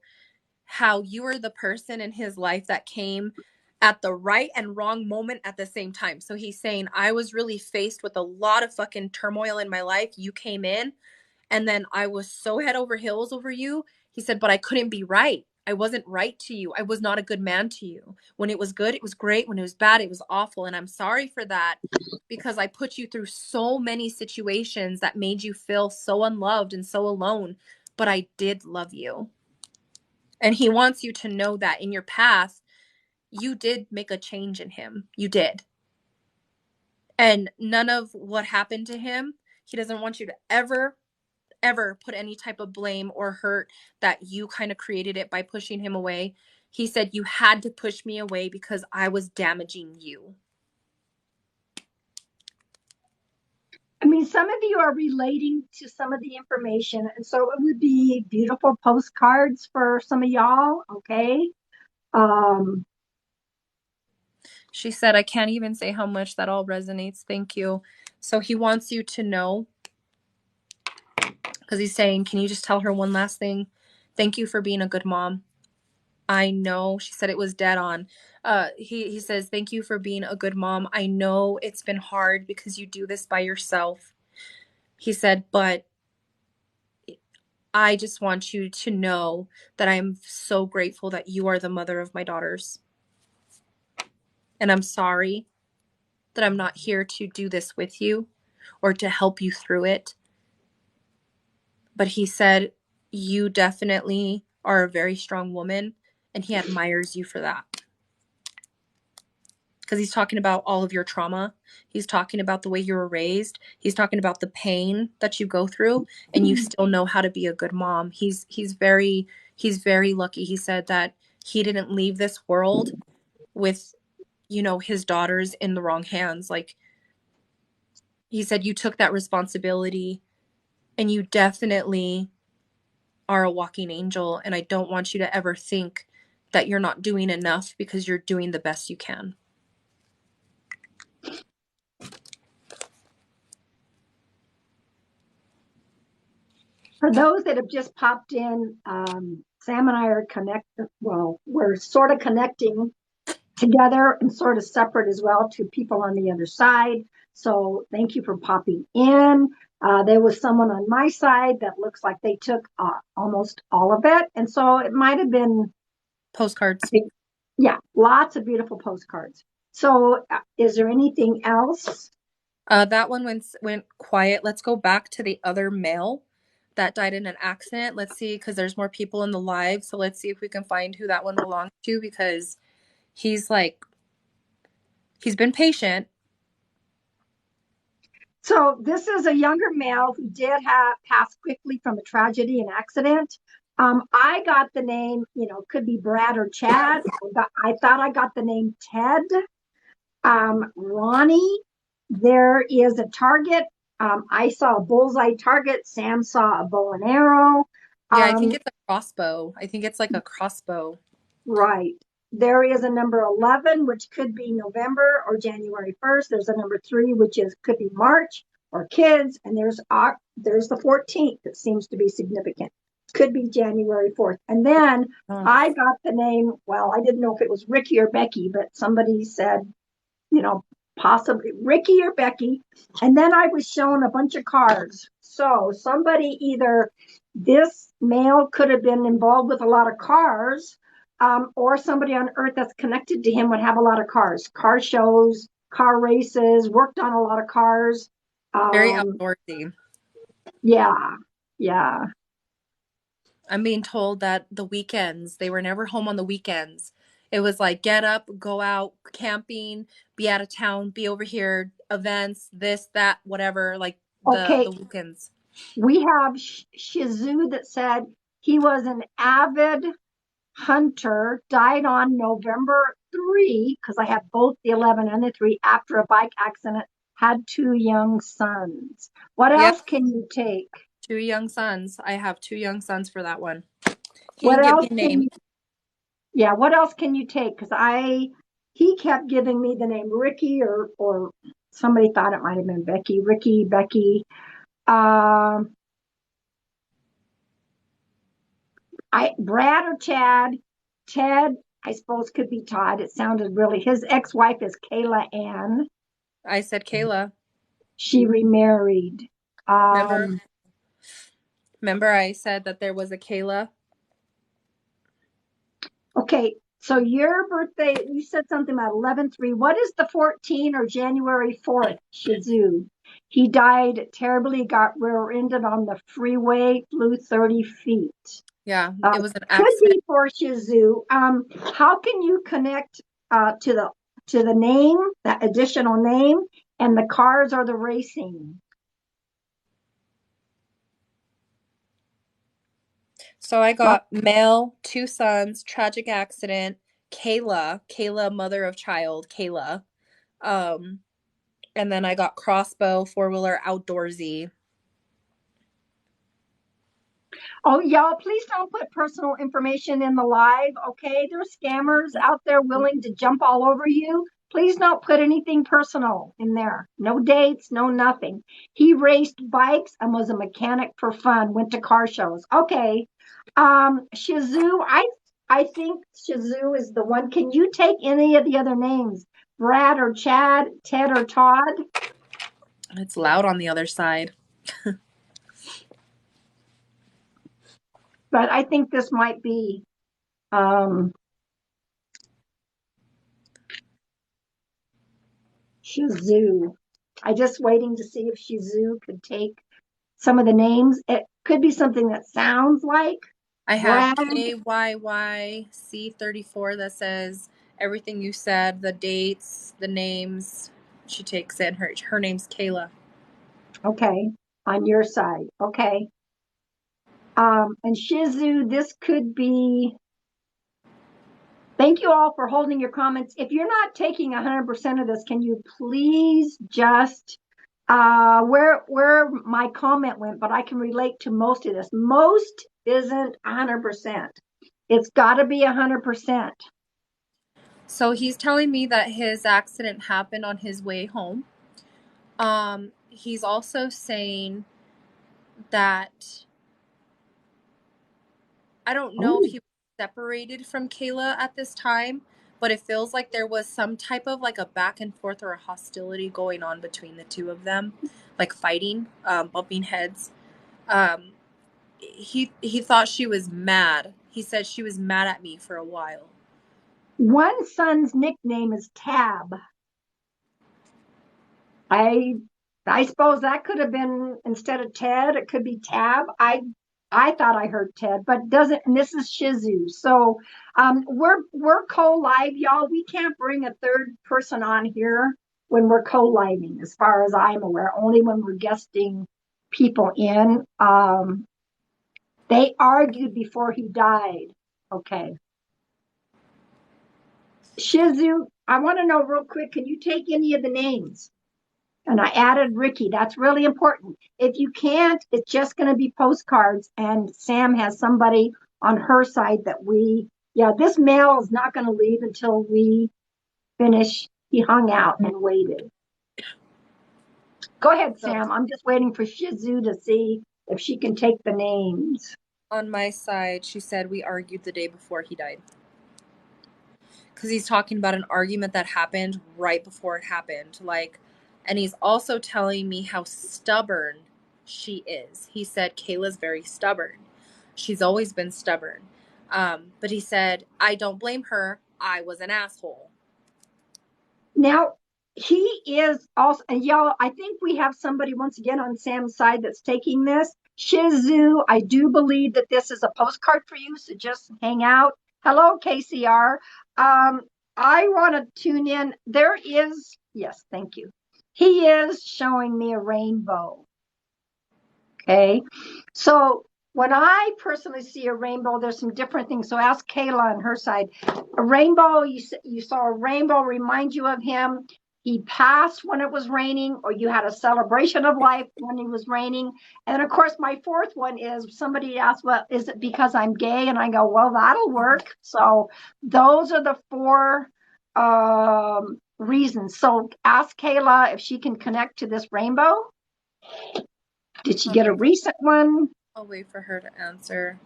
how you were the person in his life that came at the right and wrong moment at the same time. So he's saying, I was really faced with a lot of fucking turmoil in my life. You came in, and then I was so head over heels over you. He said, but I couldn't be right. I wasn't right to you. I was not a good man to you. When it was good, it was great. When it was bad, it was awful. And I'm sorry for that because I put you through so many situations that made you feel so unloved and so alone. But I did love you. And he wants you to know that in your path, you did make a change in him. You did. And none of what happened to him, he doesn't want you to ever put any type of blame or hurt that you kind of created it by pushing him away. He said, you had to push me away because I was damaging you. I mean, some of you are relating to some of the information, and so it would be beautiful postcards for some of y'all. Okay. Um, She said, I can't even say how much that all resonates. Thank you. So he wants you to know, because he's saying, can you just tell her one last thing? Thank you for being a good mom. I know, she said it was dead on. He says, thank you for being a good mom. I know it's been hard because you do this by yourself. He said, but I just want you to know that I am so grateful that you are the mother of my daughters. And I'm sorry that I'm not here to do this with you or to help you through it. But he said, you definitely are a very strong woman, and he admires you for that. Because he's talking about all of your trauma. He's talking about the way you were raised. He's talking about the pain that you go through, and you still know how to be a good mom. He's very lucky. He said that he didn't leave this world with, his daughters in the wrong hands. Like he said, you took that responsibility, and you definitely are a walking angel. And I don't want you to ever think that you're not doing enough because you're doing the best you can. For those that have just popped in, Sam and I are we're sort of connecting together and sort of separate as well to people on the other side. So thank you for popping in. There was someone on my side that looks like they took almost all of it. And so it might have been, I Postcards. think, yeah, lots of beautiful postcards. So is there anything else? That one went quiet. Let's go back to the other male that died in an accident. Let's see, because there's more people in the live. So let's see if we can find who that one belongs to, because he's like, he's been patient. So this is a younger male who did have passed quickly from a tragedy and accident. I got the name, could be Brad or Chad. I thought I got the name Ted. Ronnie, there is a target. I saw a bullseye target. Sam saw a bow and arrow. Yeah, I think Um, it's a crossbow. I think it's like a crossbow. right. There is a number 11, which could be November or January 1st. There's a number 3, which could be March or kids. And there's the 14th that seems to be significant. Could be January 4th. And then Oh. I got the name, well, I didn't know if it was Ricky or Becky, but somebody said, possibly Ricky or Becky. And then I was shown a bunch of cards. So somebody either this male could have been involved with a lot of cars, or somebody on earth that's connected to him would have a lot of cars, car shows, car races, worked on a lot of cars. Very outdoorsy. Yeah, yeah. I'm being told that the weekends, they were never home on the weekends. It was like get up, go out camping, be out of town, be over here, events, this, that, whatever, like the Okay, weekends. we have Shizu that said he was an avid hunter, died on November 3, because I have both the 11 and the 3, after a bike accident, had 2 young sons. What Yep, else can you take? 2 young sons. I have 2 young sons for that one. He What didn't give else me a can name. you, yeah, what else can you take? Because he kept giving me the name Ricky, or somebody thought it might have been Becky, Ricky, Becky. Um, Brad or Chad, Ted, I suppose could be Todd. It sounded really, his ex-wife is Kayla Ann. I said Kayla. She remarried. Remember? Um, Remember I said that there was a Kayla? okay, so your birthday, you said something about 11/3. What is the 14 or January 4th, Shizu? He died terribly, got rear-ended on the freeway, flew 30 feet. Yeah, it was an Could accident. be for Shizu. How can you connect to the name, that additional name, and the cars or the racing? So I What? got male, 2 sons, tragic accident, Kayla, mother of child, Kayla. Um, and then I got crossbow, 4-wheeler, outdoorsy. Oh, y'all, please don't put personal information in the live, okay? There's scammers out there willing to jump all over you. Please don't put anything personal in there. No dates, no nothing. He raced bikes and was a mechanic for fun, went to car shows. Okay. Shizu, I think Shizu is the one. Can you take any of the other names? Brad or Chad, Ted or Todd? It's loud on the other side. But I think this might be um Shizu. I just waiting to see if Shizu could take some of the names. It could be something that sounds like I have Brad. KYYC34 that says everything you said, the dates, the names. She takes it. Her name's Kayla. Okay, on your side. Okay. And Shizu, this could be. Thank you all for holding your comments. If you're not taking 100% of this, can you please just where my comment went, but I can relate to most of this. Most isn't 100%. It's got to be 100%. So he's telling me that his accident happened on his way home. He's also saying that I don't know if Oh, he was separated from Kayla at this time, but it feels like there was some type of like a back and forth or a hostility going on between the two of them, like fighting, bumping heads. Um, he thought she was mad. He said she was mad at me for a while. one son's nickname is Tab. I I suppose that could have been instead of Ted, it could be Tab. I thought I heard Ted, but doesn't. And this is Shizu. So we're co-live, y'all. We can't bring a third person on here when we're co-living, as far as I'm aware. Only when we're guesting people in. They argued before he died. Okay, Shizu. I want to know real quick. Can you take any of the names? And I added Ricky. That's really important. If you can't, it's just going to be postcards. And Sam has somebody on her side that yeah, this mail is not going to leave until we finish. He hung out and waited. Go ahead, So Sam. I'm just waiting for Shizu to see if she can take the names. on my side, she said we argued the day before he died. Because he's talking about an argument that happened right before it happened. Like, and he's also telling me how stubborn she is. He said Kayla's very stubborn. She's always been stubborn. But he said, I don't blame her. I was an asshole. Now, he is also, and y'all, I think we have somebody once again on Sam's side that's taking this. Shizu, I do believe that this is a postcard for you, so just hang out. Hello, KCR. Um, I want to tune in. There is, yes, thank you. He is showing me a rainbow. Okay. So when I personally see a rainbow, there's some different things. So ask Kayla on her side. A rainbow, you saw a rainbow remind you of him. He passed when it was raining, or you had a celebration of life when it was raining. And of course, my fourth one is somebody asked, well, is it because I'm gay? And I go, well, that'll work. So those are the four reasons. So ask Kayla if she can connect to this rainbow. Did she get a Okay. recent one? I'll wait for her to answer.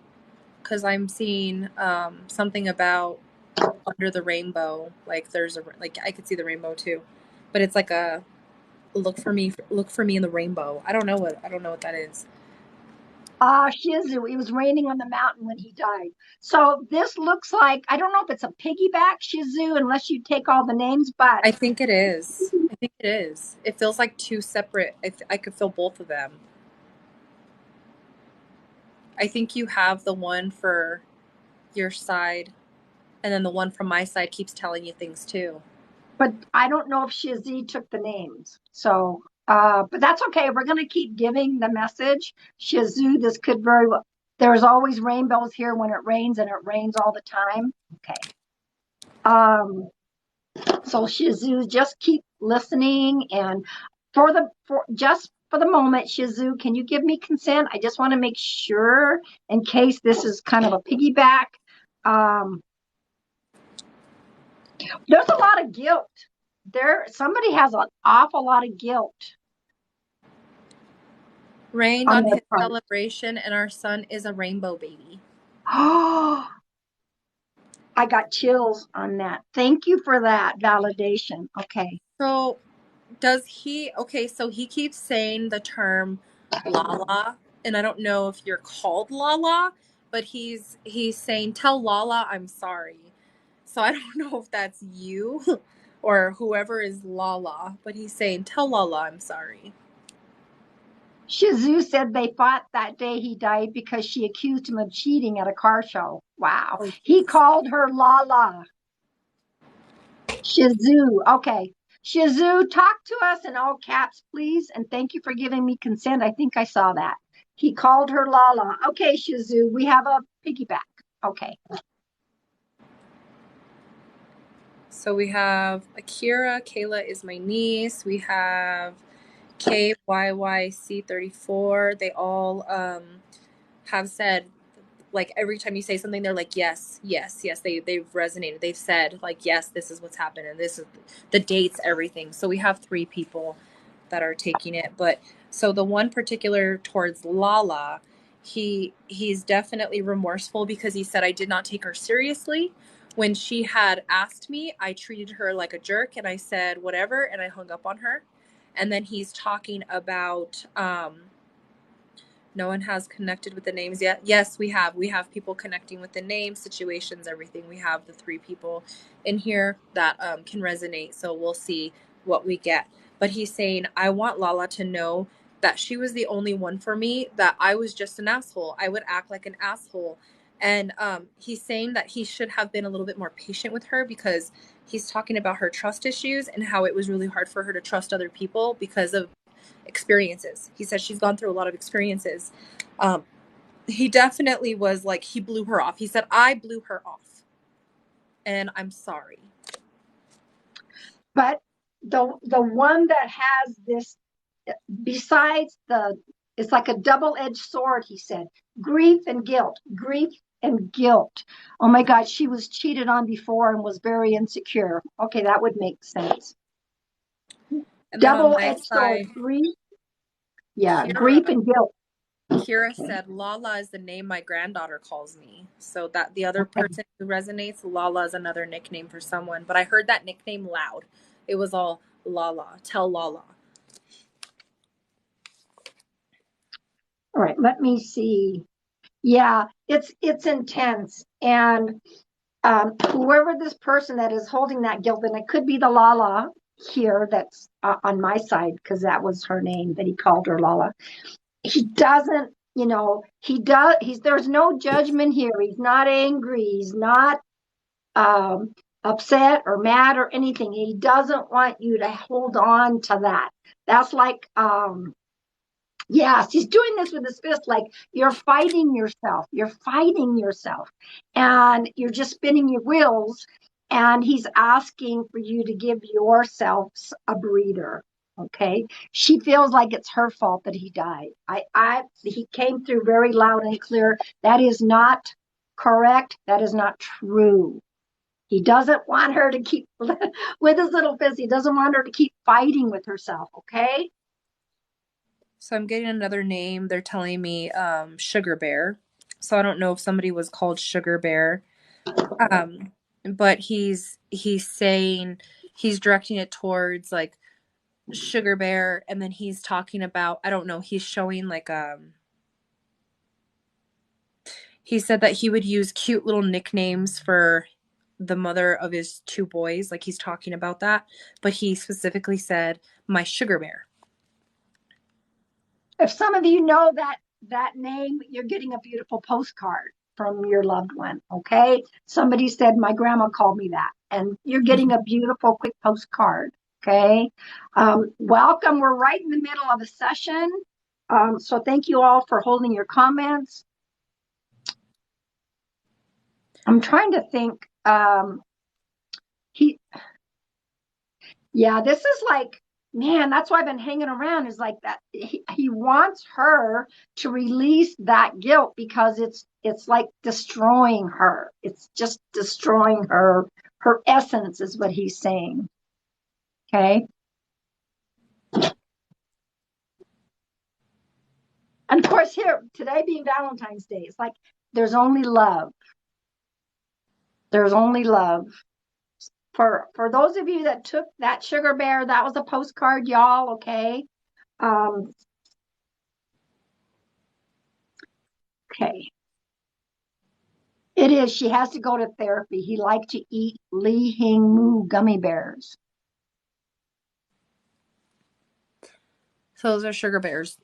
Because I'm seeing something about under the rainbow. Like, there's a, like, I could see the rainbow too. But it's like a look for me in the rainbow. I don't know what that is. Shizu. It was raining on the mountain when he died. So this looks like, I don't know if it's a piggyback Shizu unless you take all the names, but I think it is. I think it is. It feels like two separate. I could feel both of them. I think you have the one for your side, and then the one from my side keeps telling you things too. I don't know if Shizu took the names. So but that's okay. We're gonna keep giving the message. Shizu, this could very well, there's always rainbows here when it rains, and it rains all the time. Okay. So Shizu, just keep listening, and for the moment, Shizu, can you give me consent? I just want to make sure in case this is kind of a piggyback. Um, there's a lot of guilt. Somebody has an awful lot of guilt Rained on on their his part. celebration, and our son is a rainbow baby. Oh, I got chills on that. Thank you for that validation. Okay. So does he? Okay, so he keeps saying the term Lala, and I don't know if you're called Lala, but he's saying tell Lala I'm sorry. So I don't know if that's you or whoever is Lala, but he's saying tell Lala I'm sorry. Shizu said they fought that day he died because she accused him of cheating at a car show. Wow. Oh, He called her Lala. Shizu. Okay. Shizu, talk to us in all caps, please. And thank you for giving me consent. I think I saw that. He called her Lala. Okay, Shizu, we have a piggyback. Okay. so we have Akira, Kayla is my niece. We have KYYC34. They all have said, like, every time you say something, they're like, yes, yes, yes. They've resonated. They've said, like, yes, this is what's happened, and this is the dates, everything. So we have 3 people that are taking it. But so the one particular towards Lala he's definitely remorseful because he said I did not take her seriously. When she had asked me, I treated her like a jerk and I said whatever and I hung up on her. And then he's talking about no one has connected with the names yet. Yes, we have. We have people connecting with the names, situations, everything. We have the 3 people in here that can resonate. So we'll see what we get. But he's saying, I want Lala to know that she was the only one for me, that I was just an asshole. I would act like an asshole. And he's saying that he should have been a little bit more patient with her because he's talking about her trust issues and how it was really hard for her to trust other people because of experiences. He says she's gone through a lot of experiences. He definitely was like, he blew her off. He said, I blew her off. And I'm sorry. But the one that has this, besides it's like a double-edged sword, he said, grief and guilt, grief and guilt. Oh my God, she was cheated on before and was very insecure. Okay, that would make sense. And then on my Double-edged sword, side, grief, yeah, Kira, grief and guilt. Kira Okay. said, Lala is the name my granddaughter calls me. So that the other Okay. person who resonates, Lala is another nickname for someone. But I heard that nickname loud. It was all Lala. Tell Lala. All right, let me see. Yeah, it's intense. And whoever this person that is holding that guilt, and it could be the Lala here that's on my side, because that was her name that he called her Lala. He doesn't, there's no judgment here. He's not angry. He's not upset or mad or anything. He doesn't want you to hold on to that. That's like, yes, he's doing this with his fist, like you're fighting yourself. You're fighting yourself. And you're just spinning your wheels. And he's asking for you to give yourself a breather. Okay. She feels like it's her fault that he died. He came through very loud and clear. That is not correct. That is not true. He doesn't want her to keep with his little fist. He doesn't want her to keep fighting with herself. Okay. So I'm getting another name. They're telling me Sugar Bear. So I don't know if somebody was called Sugar Bear. But he's saying he's directing it towards like Sugar Bear, and then he's talking about, I don't know, he's showing like he said that he would use cute little nicknames for the mother of his 2 boys, like he's talking about that, but he specifically said my Sugar Bear. If some of you know that name, you're getting a beautiful postcard from your loved one. Okay. Somebody said my grandma called me that, and you're getting a beautiful quick postcard. Okay. Welcome. We're right in the middle of a session. So thank you all for holding your comments. I'm trying to think. This is like, man, that's why I've been hanging around, is like that. He wants her to release that guilt because it's like destroying her. It's just destroying her essence is what he's saying. Okay. And of course, here today being Valentine's Day, it's like there's only love. There's only love. For those of you that took that Sugar Bear, that was a postcard, y'all. Okay. Okay. It is. She has to go to therapy. He liked to eat Lee Hing Moo gummy bears. So those are Sugar Bears.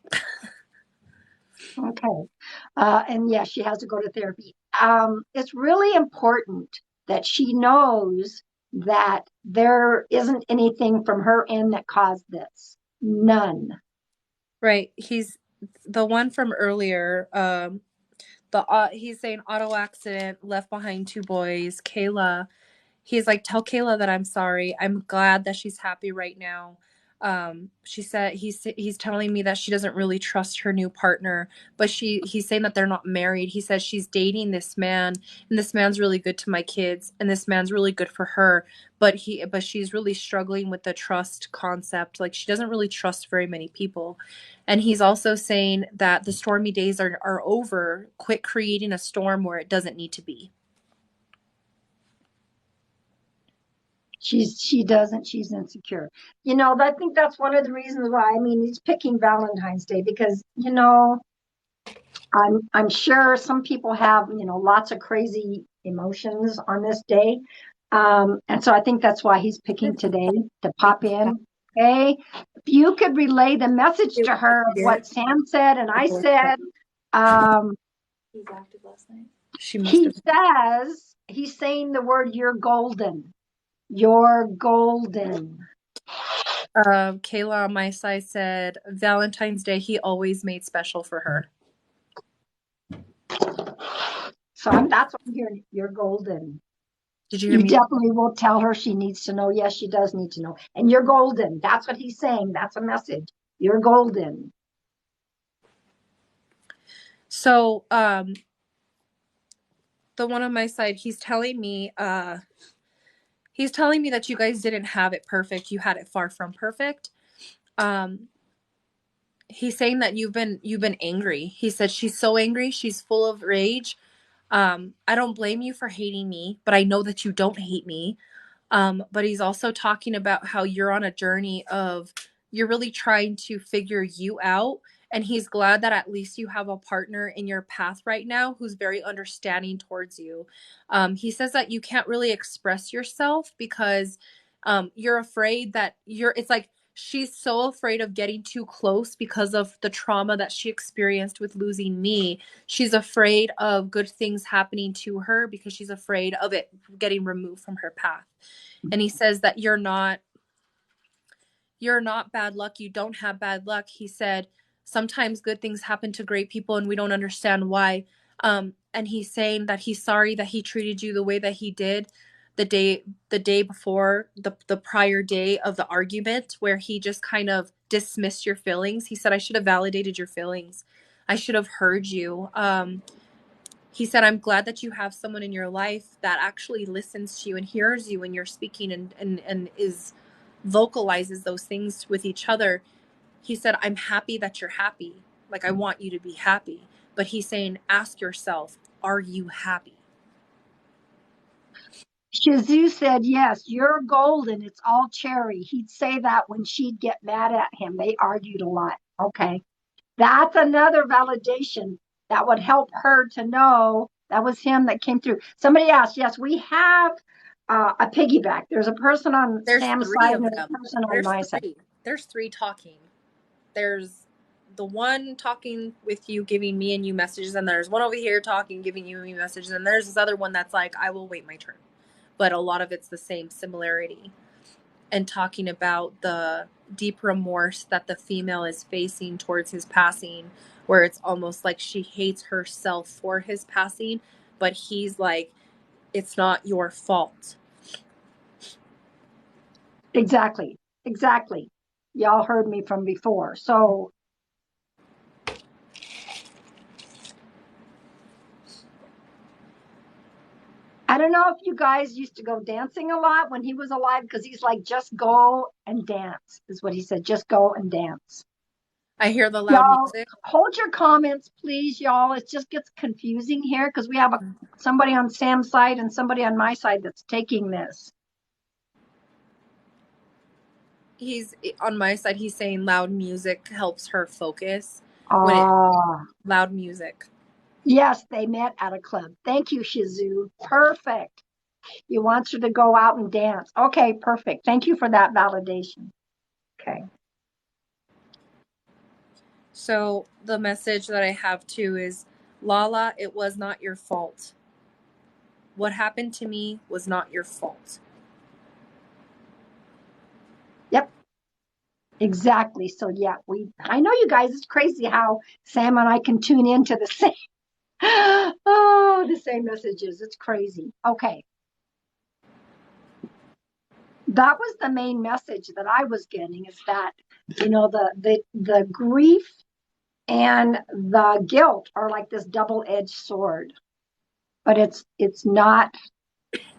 Okay. And yes, she has to go to therapy. It's really important that she knows that there isn't anything from her end that caused this. None. Right. He's the one from earlier. He's saying auto accident, left behind 2 boys. Kayla, he's like, tell Kayla that I'm sorry. I'm glad that she's happy right now. She said he's telling me that she doesn't really trust her new partner, but he's saying that they're not married. He says she's dating this man, and this man's really good to my kids, and this man's really good for her, but she's really struggling with the trust concept. Like she doesn't really trust very many people. And he's also saying that the stormy days are over. Quit creating a storm where it doesn't need to be. She doesn't. She's insecure. I think that's one of the reasons why. I mean, he's picking Valentine's Day because I'm sure some people have lots of crazy emotions on this day, and so I think that's why he's picking today to pop in. Okay, if you could relay the message to her of what Sam said and I said. He's active last night. She must He have. says he's saying the word "you're golden." You're golden. Kayla on my side said Valentine's Day he always made special for her. So that's what I'm hearing. You're golden. Did you hear You me? definitely will tell her she needs to know. Yes, she does need to know. And you're golden. That's what he's saying. That's a message. You're golden. So, the one on my side, he's telling me that you guys didn't have it perfect. You had it far from perfect. Um, he's saying that you've been angry. He said she's so angry, she's full of rage. I don't blame you for hating me, but I know that you don't hate me. But he's also talking about how you're on a journey of you're really trying to figure you out. And he's glad that at least you have a partner in your path right now who's very understanding towards you. He says that you can't really express yourself because you're afraid that it's like she's so afraid of getting too close because of the trauma that she experienced with losing me. She's afraid of good things happening to her because she's afraid of it getting removed from her path. And he says that you're not bad luck. You don't have bad luck. He said sometimes good things happen to great people and we don't understand why. And he's saying that he's sorry that he treated you the way that he did the day before the prior day of the argument where he just kind of dismissed your feelings. He said, I should have validated your feelings. I should have heard you. He said, I'm glad that you have someone in your life that actually listens to you and hears you when you're speaking and is vocalizes those things with each other. He said, I'm happy that you're happy. Like, I want you to be happy. But he's saying, ask yourself, are you happy? Shazoo said, yes, you're golden. It's all cherry. He'd say that when she'd get mad at him. They argued a lot. Okay. That's another validation that would help her to know that was him that came through. Somebody asked, yes, we have a piggyback. There's a person on There's Sam's three side of and there's them. a person on There's my side. three. There's three talking. There's the one talking with you, giving me and you messages, and there's one over here talking, giving you and me messages, and there's this other one that's like, I will wait my turn. But a lot of it's the same similarity. And talking about the deep remorse that the female is facing towards his passing, where it's almost like she hates herself for his passing, but he's like, it's not your fault. Exactly. Exactly. Y'all heard me from before. So I don't know if you guys used to go dancing a lot when he was alive, because he's like, just go and dance, is what he said. Just go and dance. I hear the loud Y'all, music. hold your comments, please, y'all. It just gets confusing here because we have somebody on Sam's side and somebody on my side that's taking this. He's on my side. He's saying loud music helps her focus. Loud music. Yes, they met at a club. Thank you, Shazoo. Perfect. He wants her to go out and dance. Okay, perfect. Thank you for that validation. Okay. So the message that I have too is, Lala, it was not your fault. What happened to me was not your fault. Yep. Exactly. So yeah, I know you guys, it's crazy how Sam and I can tune into the same the same messages. It's crazy. Okay. that was the main message that I was getting, is that, the grief and the guilt are like this double-edged sword, but it's not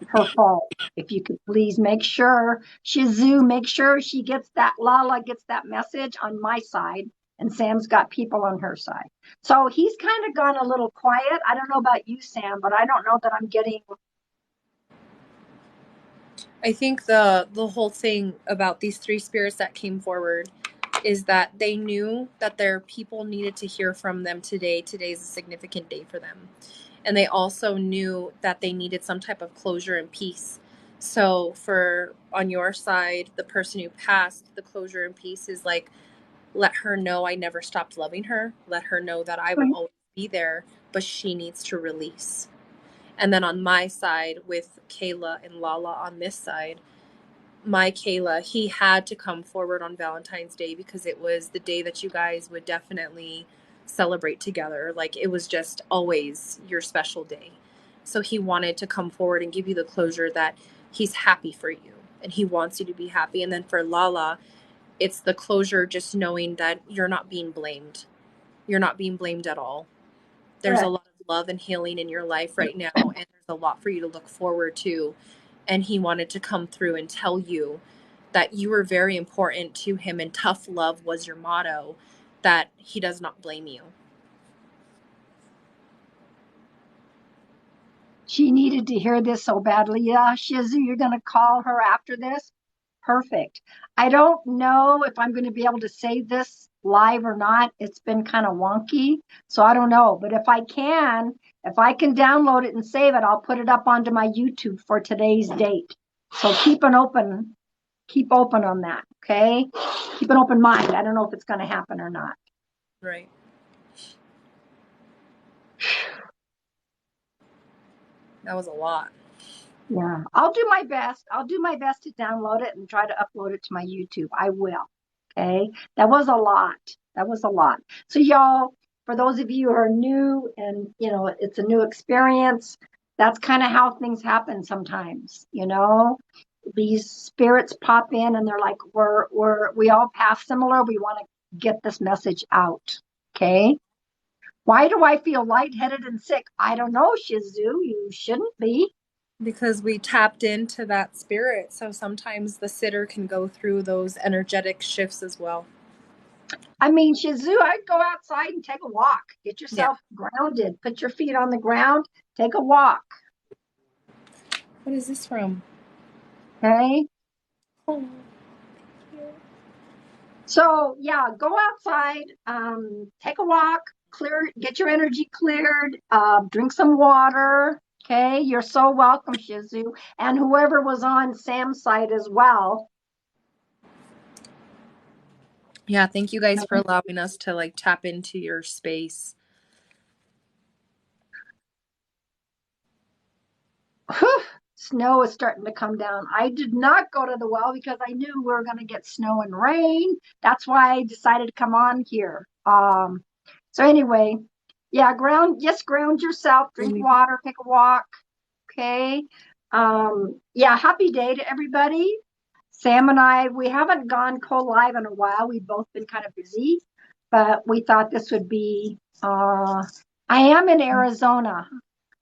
her fault. If you could please make sure Shizu, make sure she gets that, Lala gets that message on my side, and Sam's got people on her side. So he's kind of gone a little quiet. I don't know about you, Sam, but I don't know that I'm getting. I think the whole thing about these three spirits that came forward is that they knew that their people needed to hear from them today. Today's a significant day for them. And they also knew that they needed some type of closure and peace. So for on your side, the person who passed, the closure and peace is like, let her know I never stopped loving her. Let her know that I will always be there, but she needs to release. And then on my side, with Kayla and Lala on this side, my Kayla, he had to come forward on Valentine's Day because it was the day that you guys would definitely celebrate together. Like, it was just always your special day. So he wanted to come forward and give you the closure that he's happy for you and he wants you to be happy. And then for Lala, it's the closure, just knowing that you're not being blamed. You're not being blamed at all. There's a lot of love and healing in your life right now, and there's a lot for you to look forward to. And he wanted to come through and tell you that you were very important to him, and tough love was your motto, that he does not blame you. She needed to hear this so badly. Yeah, Shizu, you're going to call her after this? Perfect. I don't know if I'm going to be able to save this live or not. It's been kind of wonky, so I don't know. But if I can download it and save it, I'll put it up onto my YouTube for today's date. So keep open on that, okay? Keep an open mind. I don't know if it's going to happen or not. Right. That was a lot. Yeah, I'll do my best. I'll do my best to download it and try to upload it to my YouTube. I will. Okay. That was a lot. So y'all, for those of you who are new and, it's a new experience, that's kind of how things happen sometimes, These spirits pop in and they're like, we all pass similar. We want to get this message out. Okay. Why do I feel lightheaded and sick? I don't know, Shizu. You shouldn't be. Because we tapped into that spirit. So sometimes the sitter can go through those energetic shifts as well. I mean, Shizu, I'd go outside and take a walk. Get yourself grounded. Put your feet on the ground. Take a walk. What is this from? Okay. Oh. So yeah, go outside, take a walk, get your energy cleared, drink some water. Okay, you're so welcome, Shizu, and whoever was on Sam's side as well. Yeah, thank you guys for allowing us to tap into your space. Whew, snow is starting to come down. I did not go to the well because I knew we were going to get snow and rain. That's why I decided to come on here. So anyway, yeah, ground yourself, drink water, take a walk. Okay. Yeah, happy day to everybody. Sam and I, we haven't gone co-live in a while. We've both been kind of busy, but we thought this would be, I am in Arizona.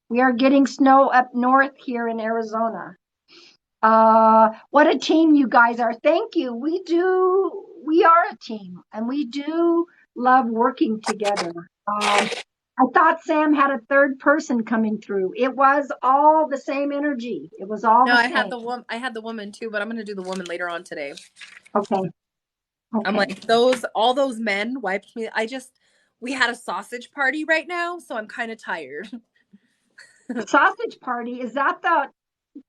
We are getting snow up north here in Arizona. What a team you guys are. Thank you. We are a team and we do love working together. I thought Sam had a third person coming through. It was all the same energy. It was all the same. I had the woman too, but I'm going to do the woman later on today. Okay. I'm like, all those men wiped me. We had a sausage party right now, so I'm kind of tired. Sausage party? Is that the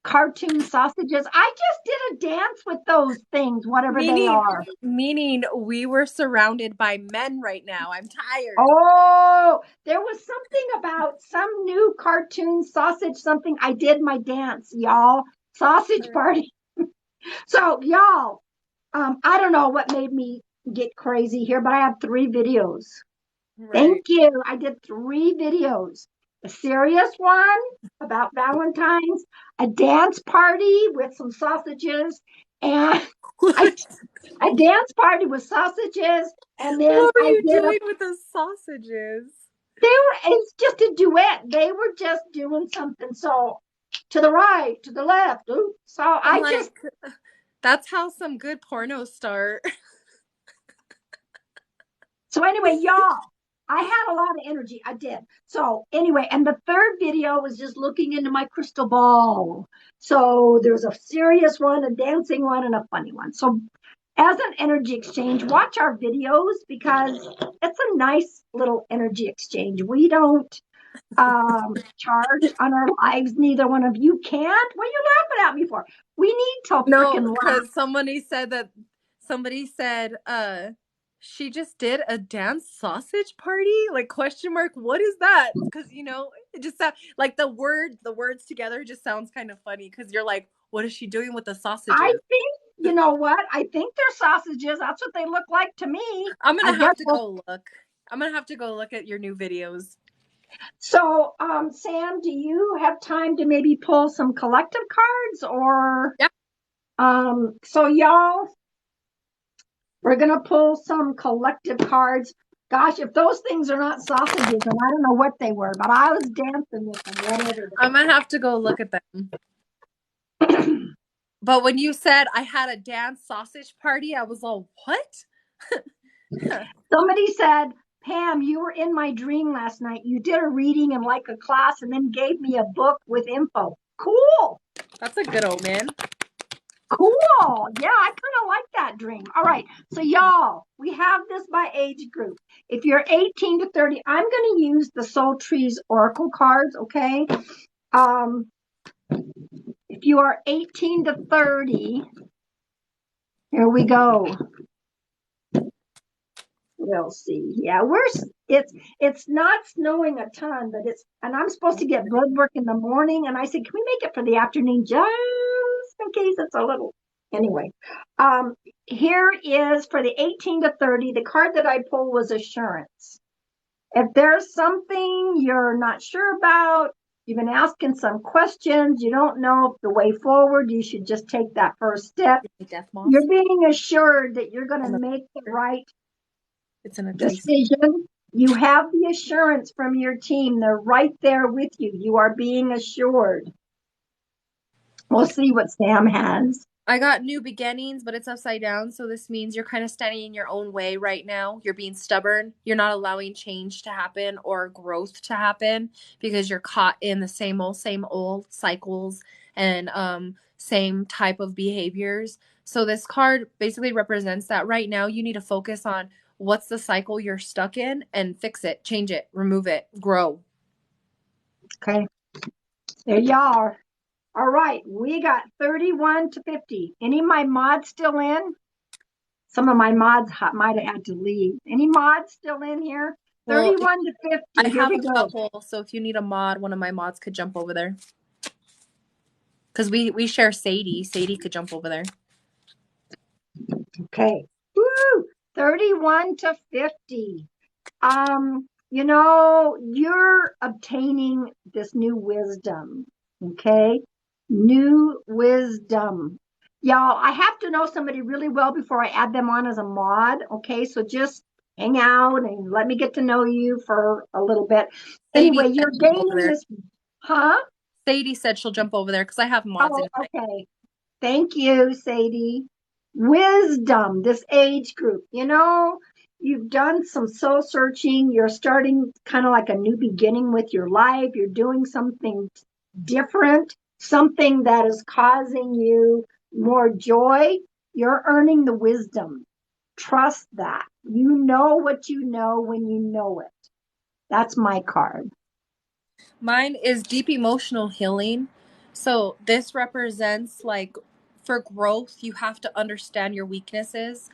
cartoon sausages? I just did a dance with those things, whatever they are. Meaning we were surrounded by men right now. I'm tired. Oh, there was something about some new cartoon sausage something. I did my dance, y'all. Sausage party. So, y'all, I don't know what made me get crazy here, but I have 3 videos. Right. Thank you. I did 3 videos. A serious one about Valentine's, a dance party with some sausages, And I I dance party with sausages, and then What were I you did a. doing with the sausages? They were. It's just a duet. They were just doing something. So to the right, to the left. Ooh. So I'm I just. like, that's how some good pornos start. So anyway, y'all, I had a lot of energy. I did. So anyway, and the third video was just looking into my crystal ball. So there's a serious one, a dancing one, and a funny one. So as an energy exchange, watch our videos because it's a nice little energy exchange. We don't charge on our lives. Neither one of you can't. What are you laughing at me for? We need to No, freaking laugh. because somebody said, she just did a dance sausage party? Like question mark, what is that? Because it just sounds like the words together just sounds kind of funny because you're like, what is she doing with the I sausages? think, you know what? I think they're sausages. That's what they look like to me. I'm I gonna guess have to we'll. go look. I'm gonna have to go look at your new videos. So, Sam, do you have time to maybe pull some collective cards or, Yeah. so y'all, we're gonna pull some collective cards. Gosh, if those things are not sausages, then I don't know what they were, but I was dancing with them, whatever I'm gonna have to go look at them. they were. But when you said I had a dance sausage party, I was all, what? Somebody said, Pam, you were in my dream last night. You did a reading and like a class and then gave me a book with info. Cool. That's a good omen. Cool. Yeah, I kind of like that dream. All right. So, y'all, we have this by age group. If you're 18 to 30, I'm going to use the Soul Trees Oracle cards, okay? Um, if you are 18 to 30, here we go. We'll see. Yeah, it's not snowing a ton, but and I'm supposed to get blood work in the morning. And I said, can we make it for the afternoon just in case it's a little anyway. Here is for the 18 to 30. The card that I pulled was assurance. If there's something you're not sure about, you've been asking some questions, you don't know if the way forward, you should just take that first step. Death moss. You're being assured that you're going to make the right It's in a decision. You have the assurance from your team. They're right there with you. You are being assured. We'll see what Sam has. I got new beginnings, but it's upside down. So this means you're kind of standing in your own way right now. You're being stubborn. You're not allowing change to happen or growth to happen because you're caught in the same old cycles and same type of behaviors. So this card basically represents that right now you need to focus on what's the cycle you're stuck in and fix it, change it, remove it, grow. Okay. There you are. All right. We got 31 to 50. Any of my mods still in? Some of my mods might have had to leave. Any mods still in here? Well, 31 to 50. I Here have we a go. couple, so if you need a mod, one of my mods could jump over there. Because we share Sadie. Sadie could jump over there. Okay. Woo! 31 to 50. You're obtaining this new wisdom. Okay. New wisdom. Y'all, I have to know somebody really well before I add them on as a mod. Okay. So just hang out and let me get to know you for a little bit. Sadie Anyway, said you're she'll over gaining there. this, huh? Sadie said she'll jump over there because I have mods Oh, in my. okay. Thank you, Sadie. Wisdom, this age group. You've done some soul searching. You're starting kind of like a new beginning with your life. You're doing something different, something that is causing you more joy. You're earning the wisdom. Trust that. You know what you know when you know it. That's my card. Mine is deep emotional healing. So this represents like for growth, you have to understand your weaknesses.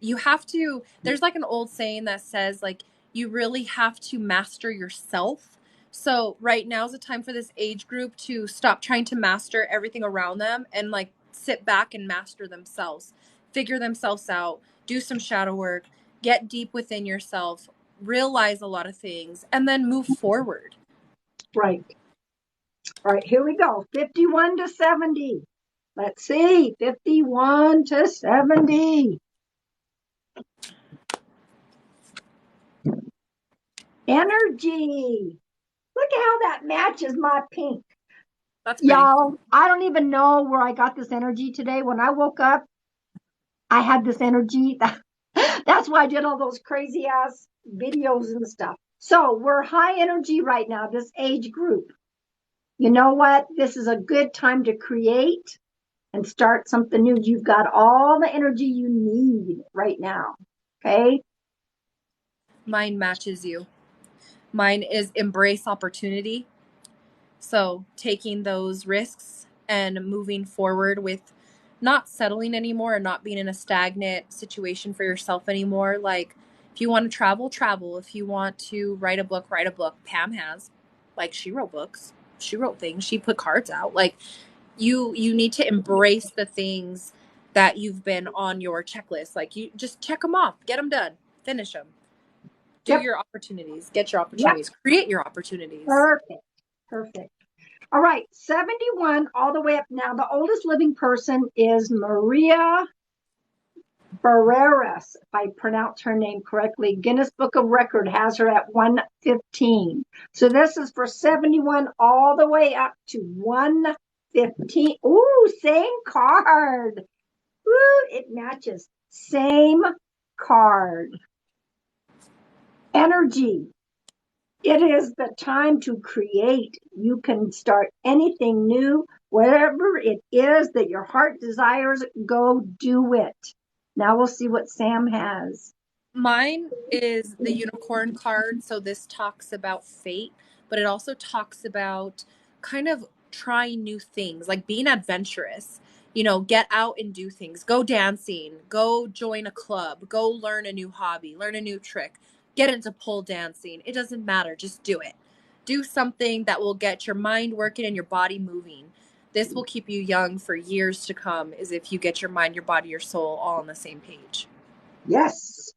You have to, there's like an old saying that says like you really have to master yourself. So right now is the time for this age group to stop trying to master everything around them and like sit back and master themselves, figure themselves out, do some shadow work, get deep within yourself, realize a lot of things, and then move forward. Right. All right, here we go. 51 to 70. Let's see, 51 to 70. Energy. Look at how that matches my pink. That's pretty. Y'all, I don't even know where I got this energy today. When I woke up, I had this energy. That's why I did all those crazy ass videos and stuff. So we're high energy right now, this age group. You know what? This is a good time to create and start something new. You've got all the energy you need right now. Okay. Mine matches you. Mine is embrace opportunity. So taking those risks and moving forward with not settling anymore and not being in a stagnant situation for yourself anymore. Like if you want to travel, travel. If you want to write a book, write a book. Pam has. Like she wrote books. She wrote things. She put cards out. Like you need to embrace the things that you've been on your checklist. Like you just check them off, get them done, finish them. Do Yep. your opportunities, get your Yep. opportunities, create your opportunities. Perfect. Perfect. All right. 71 all the way up now. The oldest living person is Maria Barreras, if I pronounce her name correctly. Guinness Book of Record has her at 115. So this is for 71 all the way up to 115. Ooh, same card. Ooh, it matches. Same card. Energy. It is the time to create. You can start anything new, whatever it is that your heart desires, go do it. Now we'll see what Sam has. Mine is the unicorn card. So this talks about fate, but it also talks about kind of trying new things, like being adventurous. Get out and do things. Go dancing, go join a club, go learn a new hobby, learn a new trick, get into pole dancing. It doesn't matter. Just do it. Do something that will get your mind working and your body moving. This will keep you young for years to come, is if you get your mind, your body, your soul all on the same page. Yes.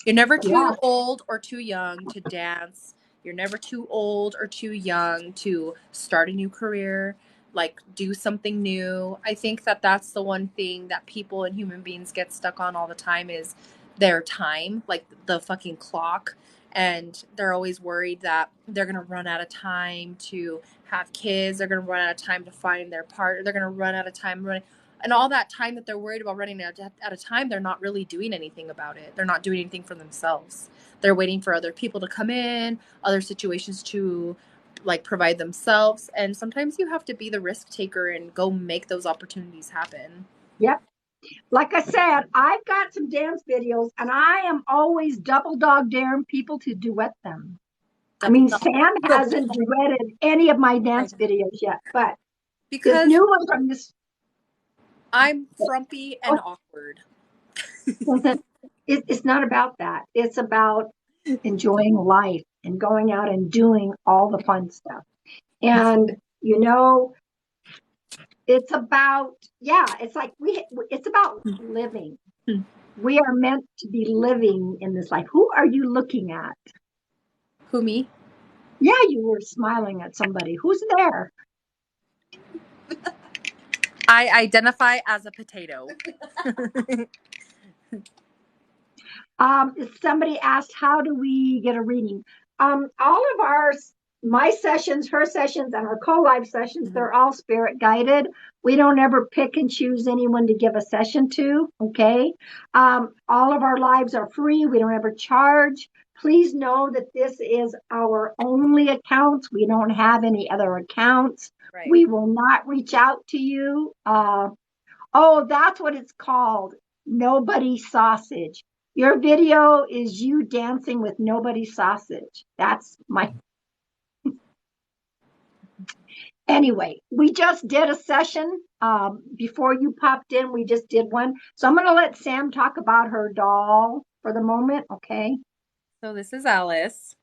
You're never Yeah. too old or too young to dance. You're never too old or too young to start a new career, like do something new. I think that that's the one thing that people and human beings get stuck on all the time is their time, like the fucking clock. And they're always worried that they're going to run out of time to have kids. They're going to run out of time to find their partner. They're going to run out of time running, and all that time that they're worried about running out of time, they're not really doing anything about it. They're not doing anything for themselves. They're waiting for other people to come in, other situations to like provide themselves. And sometimes you have to be the risk taker and go make those opportunities happen. Yep. Like I said, I've got some dance videos and I am always double dog daring people to duet them. I Double mean, dog. Sam hasn't duetted any of my I dance know. videos yet, but this Because new one from this, I'm frumpy and oh, awkward. it's not about that. It's about enjoying life and going out and doing all the fun stuff. And, you know, it's about, yeah, it's like it's about living. We are meant to be living in this life. Who are you looking at? Who, me? Yeah, you were smiling at somebody. Who's there? I identify as a potato. Somebody asked, how do we get a reading? All of my sessions, her sessions, and our co-live sessions, they're all spirit guided. We don't ever pick and choose anyone to give a session to. Okay. All of our lives are free. We don't ever charge. Please know that this is our only accounts. We don't have any other accounts. Right. We will not reach out to you. Oh, that's what it's called. Nobody sausage. Your video is you dancing with nobody sausage. That's my. Anyway, we just did a session before you popped in. We just did one. So I'm going to let Sam talk about her doll for the moment. Okay. So this is Alice.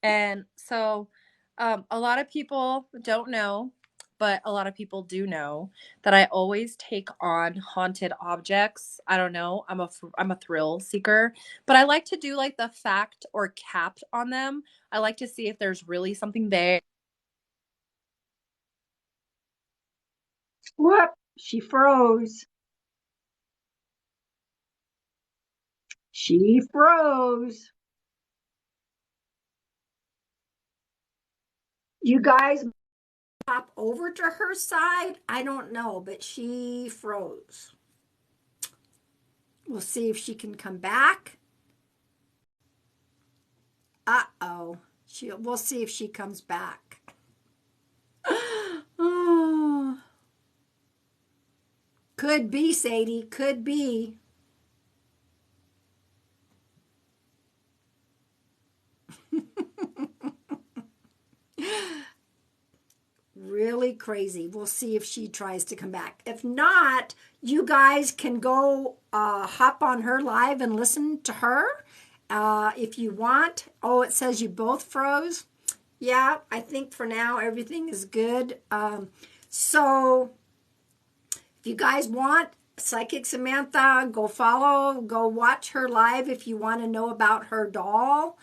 And so a lot of people don't know, but a lot of people do know that I always take on haunted objects. I don't know. I'm a thrill seeker, but I like to do like the fact or cap on them. I like to see if there's really something there. Whoop, she froze. She froze. You guys pop over to her side? I don't know, but she froze. We'll see if she can come back. Uh-oh. We'll see if she comes back. Oh, could be, Sadie. Could be. Really crazy. We'll see if she tries to come back. If not, you guys can go hop on her live and listen to her if you want. Oh, it says you both froze. Yeah, I think for now everything is good. So if you guys want Psychic Samantha, go follow, go watch her live if you want to know about her doll.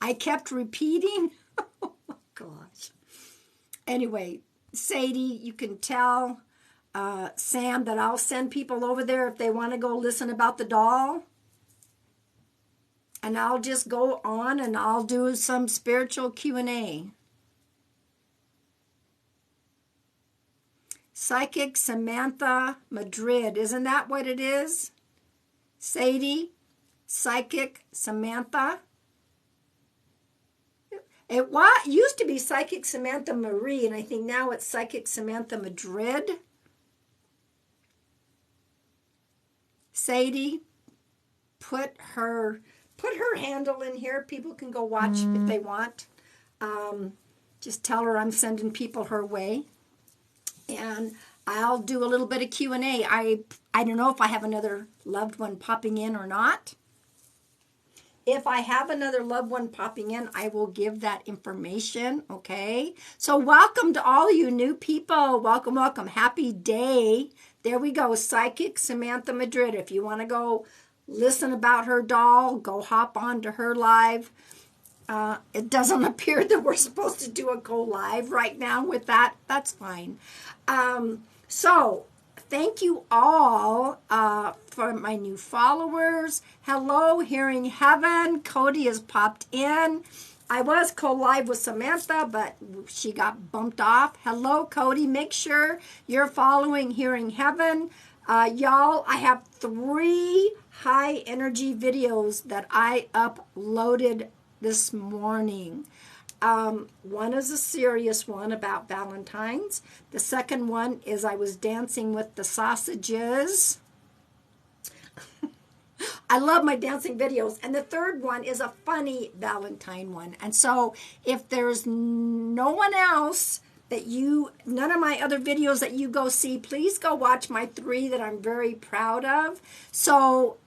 I kept repeating. Oh my gosh. Anyway, Sadie, you can tell Sam that I'll send people over there if they want to go listen about the doll. And I'll just go on and I'll do some spiritual Q&A. Psychic Samantha Madrid. Isn't that what it is? Sadie, Psychic Samantha. It used to be Psychic Samantha Marie, and I think now it's Psychic Samantha Madrid. Sadie, put her handle in here. People can go watch if they want. Just tell her I'm sending people her way. And I'll do a little bit of Q&A. I don't know if I have another loved one popping in or not. If I have another loved one popping in, I will give that information, okay? So welcome to all you new people. Welcome, welcome. Happy day. There we go. Psychic Samantha Madrid. If you want to go listen about her doll, go hop on to her live. It doesn't appear that we're supposed to do a go live right now with that. That's fine. So thank you all for my new followers. Hello, Hearing Heaven. Cody has popped in. I was co-live with Samantha, but she got bumped off. Hello, Cody. Make sure you're following Hearing Heaven. Y'all, I have 3 high energy videos that I uploaded this morning. One is a serious one about Valentine's. The second one is I was dancing with the sausages. I love my dancing videos. And the third one is a funny Valentine one. And so if there's no one else none of my other videos that you go see, please go watch my 3 that I'm very proud of. So,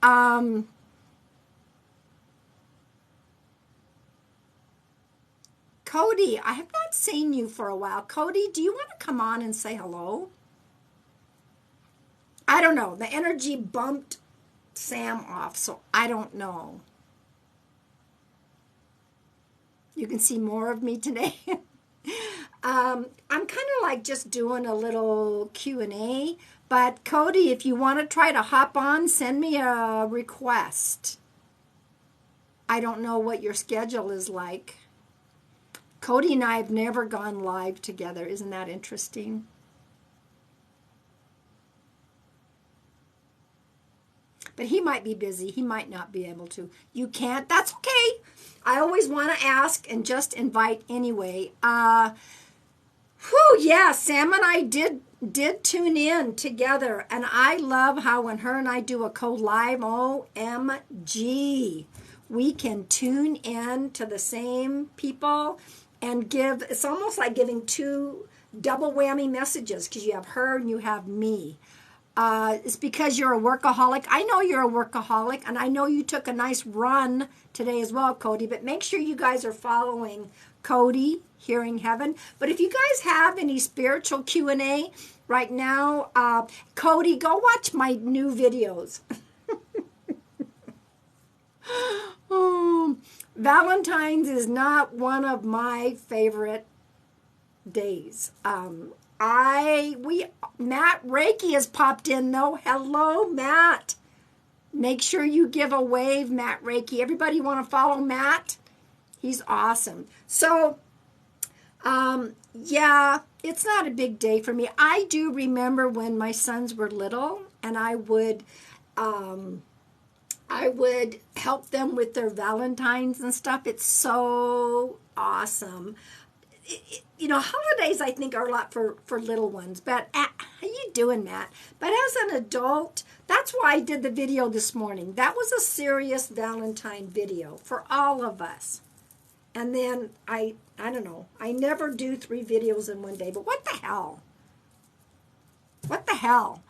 Cody, I have not seen you for a while. Cody, do you want to come on and say hello? I don't know. The energy bumped Sam off, so I don't know. You can see more of me today. I'm kind of like just doing a little Q&A, but Cody, if you want to try to hop on, send me a request. I don't know what your schedule is like. Cody and I have never gone live together. Isn't that interesting? But he might be busy. He might not be able to. You can't. That's okay. I always want to ask and just invite anyway. Yeah, Sam and I did tune in together. And I love how when her and I do a co-live, OMG, we can tune in to the same people and it's almost like giving 2 double whammy messages because you have her and you have me. It's because you're a workaholic. I know you're a workaholic, and I know you took a nice run today as well, Cody, but make sure you guys are following Cody, Hearing Heaven. But if you guys have any spiritual Q&A right now, Cody, go watch my new videos. Valentine's is not one of my favorite days. Matt Reiki has popped in though. Hello, Matt. Make sure you give a wave, Matt Reiki. Everybody want to follow Matt? He's awesome. So, yeah, it's not a big day for me. I do remember when my sons were little, and I would help them with their Valentines and stuff. It's so awesome. Holidays I think are a lot for little ones. But how you doing, Matt? But as an adult, that's why I did the video this morning. That was a serious Valentine video for all of us. And then I don't know. I never do 3 videos in one day. But what the hell? What the hell?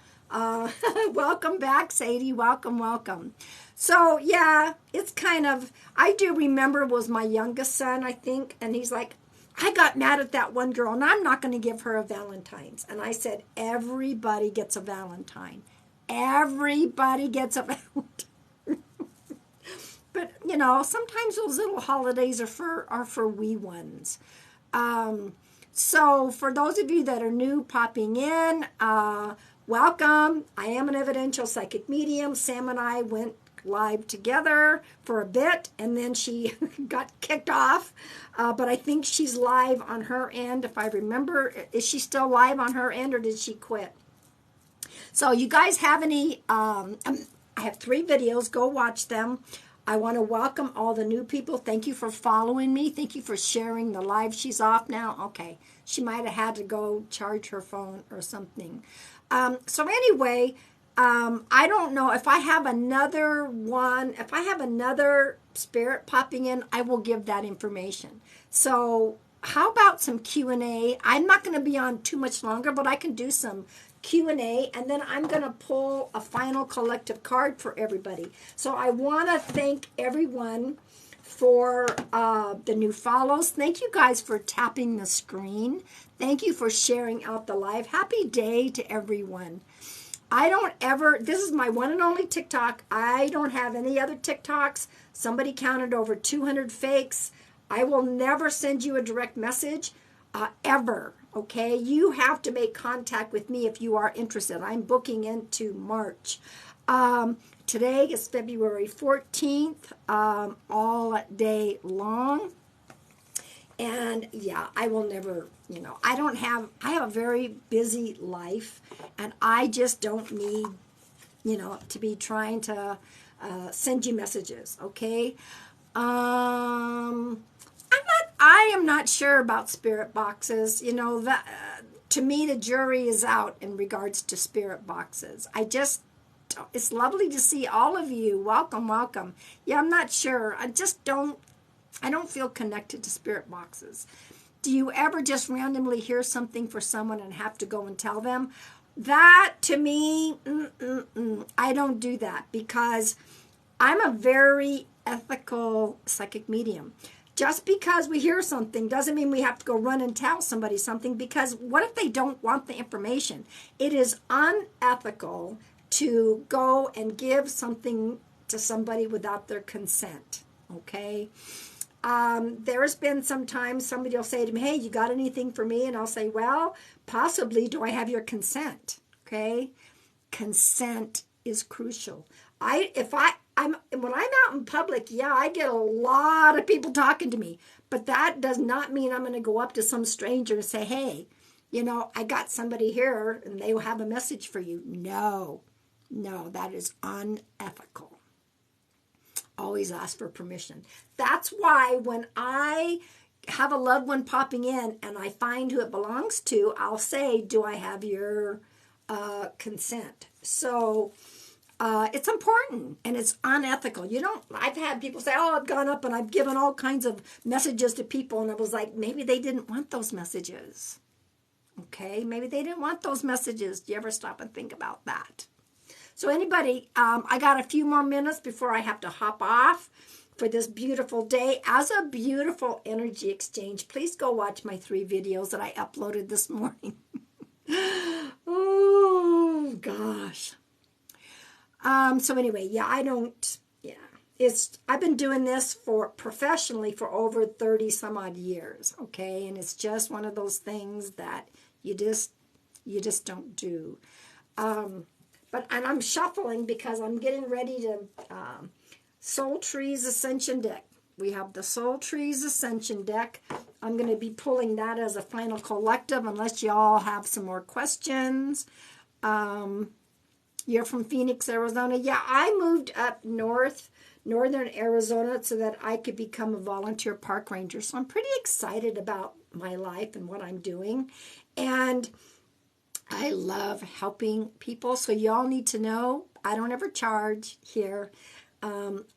Welcome back, Sadie. Welcome, welcome. So, yeah, it's kind of, I do remember was my youngest son, I think, and he's like, I got mad at that one girl, and I'm not going to give her a Valentine's. And I said, everybody gets a Valentine. Everybody gets a Valentine. But, sometimes those little holidays are for wee ones. So for those of you that are new popping in, welcome. I am an evidential psychic medium. Sam and I went live together for a bit, and then she got kicked off. But I think she's live on her end, if I remember. Is she still live on her end, or did she quit? So you guys have any, I have 3 videos. Go watch them. I want to welcome all the new people. Thank you for following me. Thank you for sharing the live. She's off now. Okay. She might have had to go charge her phone or something. So anyway, I don't know if I have another one. If I have another spirit popping in, I will give that information. So how about some Q&A? I'm not going to be on too much longer, but I can do some Q&A, and then I'm going to pull a final collective card for everybody. So I want to thank everyone for the new follows. Thank you guys for tapping the screen. Thank you for sharing out the live. Happy day to everyone. This is my one and only TikTok. I don't have any other TikToks. Somebody counted over 200 fakes. I will never send you a direct message, ever. Okay, you have to make contact with me if you are interested. I'm booking into March. Today is February 14th, all day long. And yeah, I will never, I have a very busy life, and I just don't need, to be trying to send you messages, okay? I am not sure about spirit boxes. That to me, the jury is out in regards to spirit boxes. It's lovely to see all of you. Welcome, welcome. Yeah, I'm not sure. I don't feel connected to spirit boxes. Do you ever just randomly hear something for someone and have to go and tell them? That, to me, I don't do that, because I'm a very ethical psychic medium. Just because we hear something doesn't mean we have to go run and tell somebody something, because what if they don't want the information? It is unethical to go and give something to somebody without their consent, okay? There's been sometimes somebody will say to me, hey, you got anything for me? And I'll say, well, possibly. Do I have your consent? Okay? Consent is crucial. When I'm out in public, yeah, I get a lot of people talking to me, but that does not mean I'm going to go up to some stranger and say, hey, I got somebody here and they will have a message for you. No, that is unethical. Always ask for permission. That's why when I have a loved one popping in and I find who it belongs to, I'll say, do I have your consent? So it's important, and it's unethical. I've had people say, oh, I've gone up and I've given all kinds of messages to people, and I was like, maybe they didn't want those messages. Okay, maybe they didn't want those messages. Do you ever stop and think about that? So anybody, I got a few more minutes before I have to hop off for this beautiful day. As a beautiful energy exchange, please go watch my 3 videos that I uploaded this morning. Oh, gosh. So anyway, yeah, I've been doing this for professionally for over 30 some odd years, okay? And it's just one of those things that you just don't do. And I'm shuffling because I'm getting ready to Soul Trees Ascension deck. We have the Soul Trees Ascension deck. I'm going to be pulling that as a final collective unless y'all have some more questions. You're from Phoenix, Arizona. Yeah, I moved up northern Arizona so that I could become a volunteer park ranger. So I'm pretty excited about my life and what I'm doing. And I love helping people. So y'all need to know I don't ever charge here.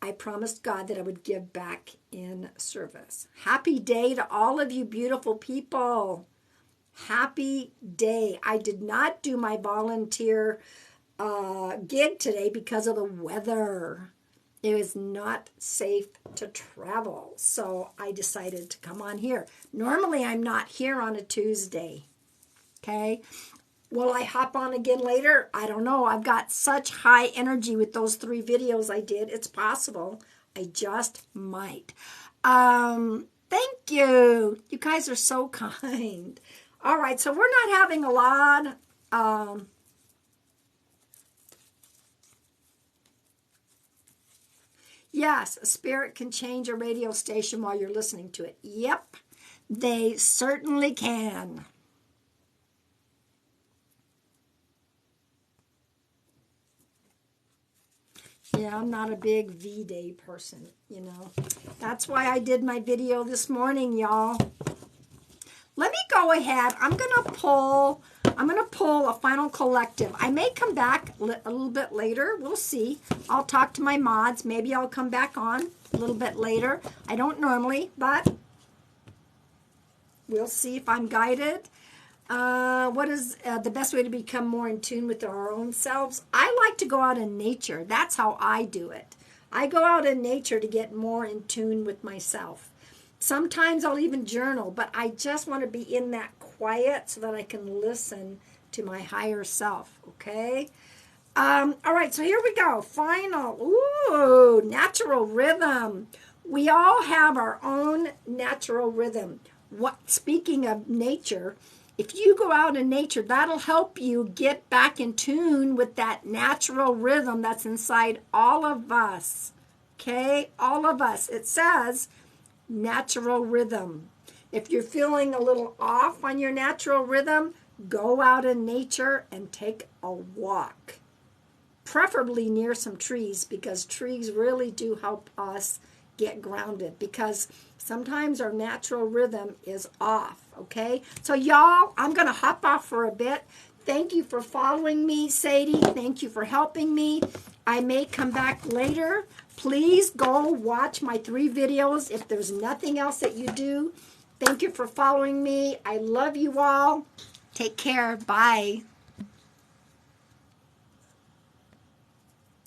I promised God that I would give back in service. Happy day to all of you beautiful people. Happy day. I did not do my volunteer gig today because of the weather. It was not safe to travel. So I decided to come on here. Normally I'm not here on a Tuesday. Okay. Will I hop on again later? I don't know. I've got such high energy with those 3 videos I did. It's possible. I just might. Thank you. You guys are so kind. All right. So we're not having a lot. Yes, a spirit can change a radio station while you're listening to it. Yep, they certainly can. Yeah, I'm not a big V-Day person, you know. That's why I did my video this morning, y'all. Let me go ahead. I'm going to pull a final collective. I may come back a little bit later. We'll see. I'll talk to my mods. Maybe I'll come back on a little bit later. I don't normally, but we'll see if I'm guided. What is the best way to become more in tune with our own selves? I like to go out in nature. That's how I do it. I go out in nature to get more in tune with myself. Sometimes I'll even journal, but I just want to be in that quiet so that I can listen to my higher self, okay? All right, so here we go. Final. Ooh, natural rhythm. We all have our own natural rhythm. Speaking of nature, if you go out in nature, that'll help you get back in tune with that natural rhythm that's inside all of us. Okay? All of us. It says natural rhythm. If you're feeling a little off on your natural rhythm, go out in nature and take a walk. Preferably near some trees, because trees really do help us get grounded, because sometimes our natural rhythm is off, okay? So y'all, I'm going to hop off for a bit. Thank you for following me, Sadie. Thank you for helping me. I may come back later. Please go watch my 3 videos if there's nothing else that you do. Thank you for following me. I love you all. Take care. Bye.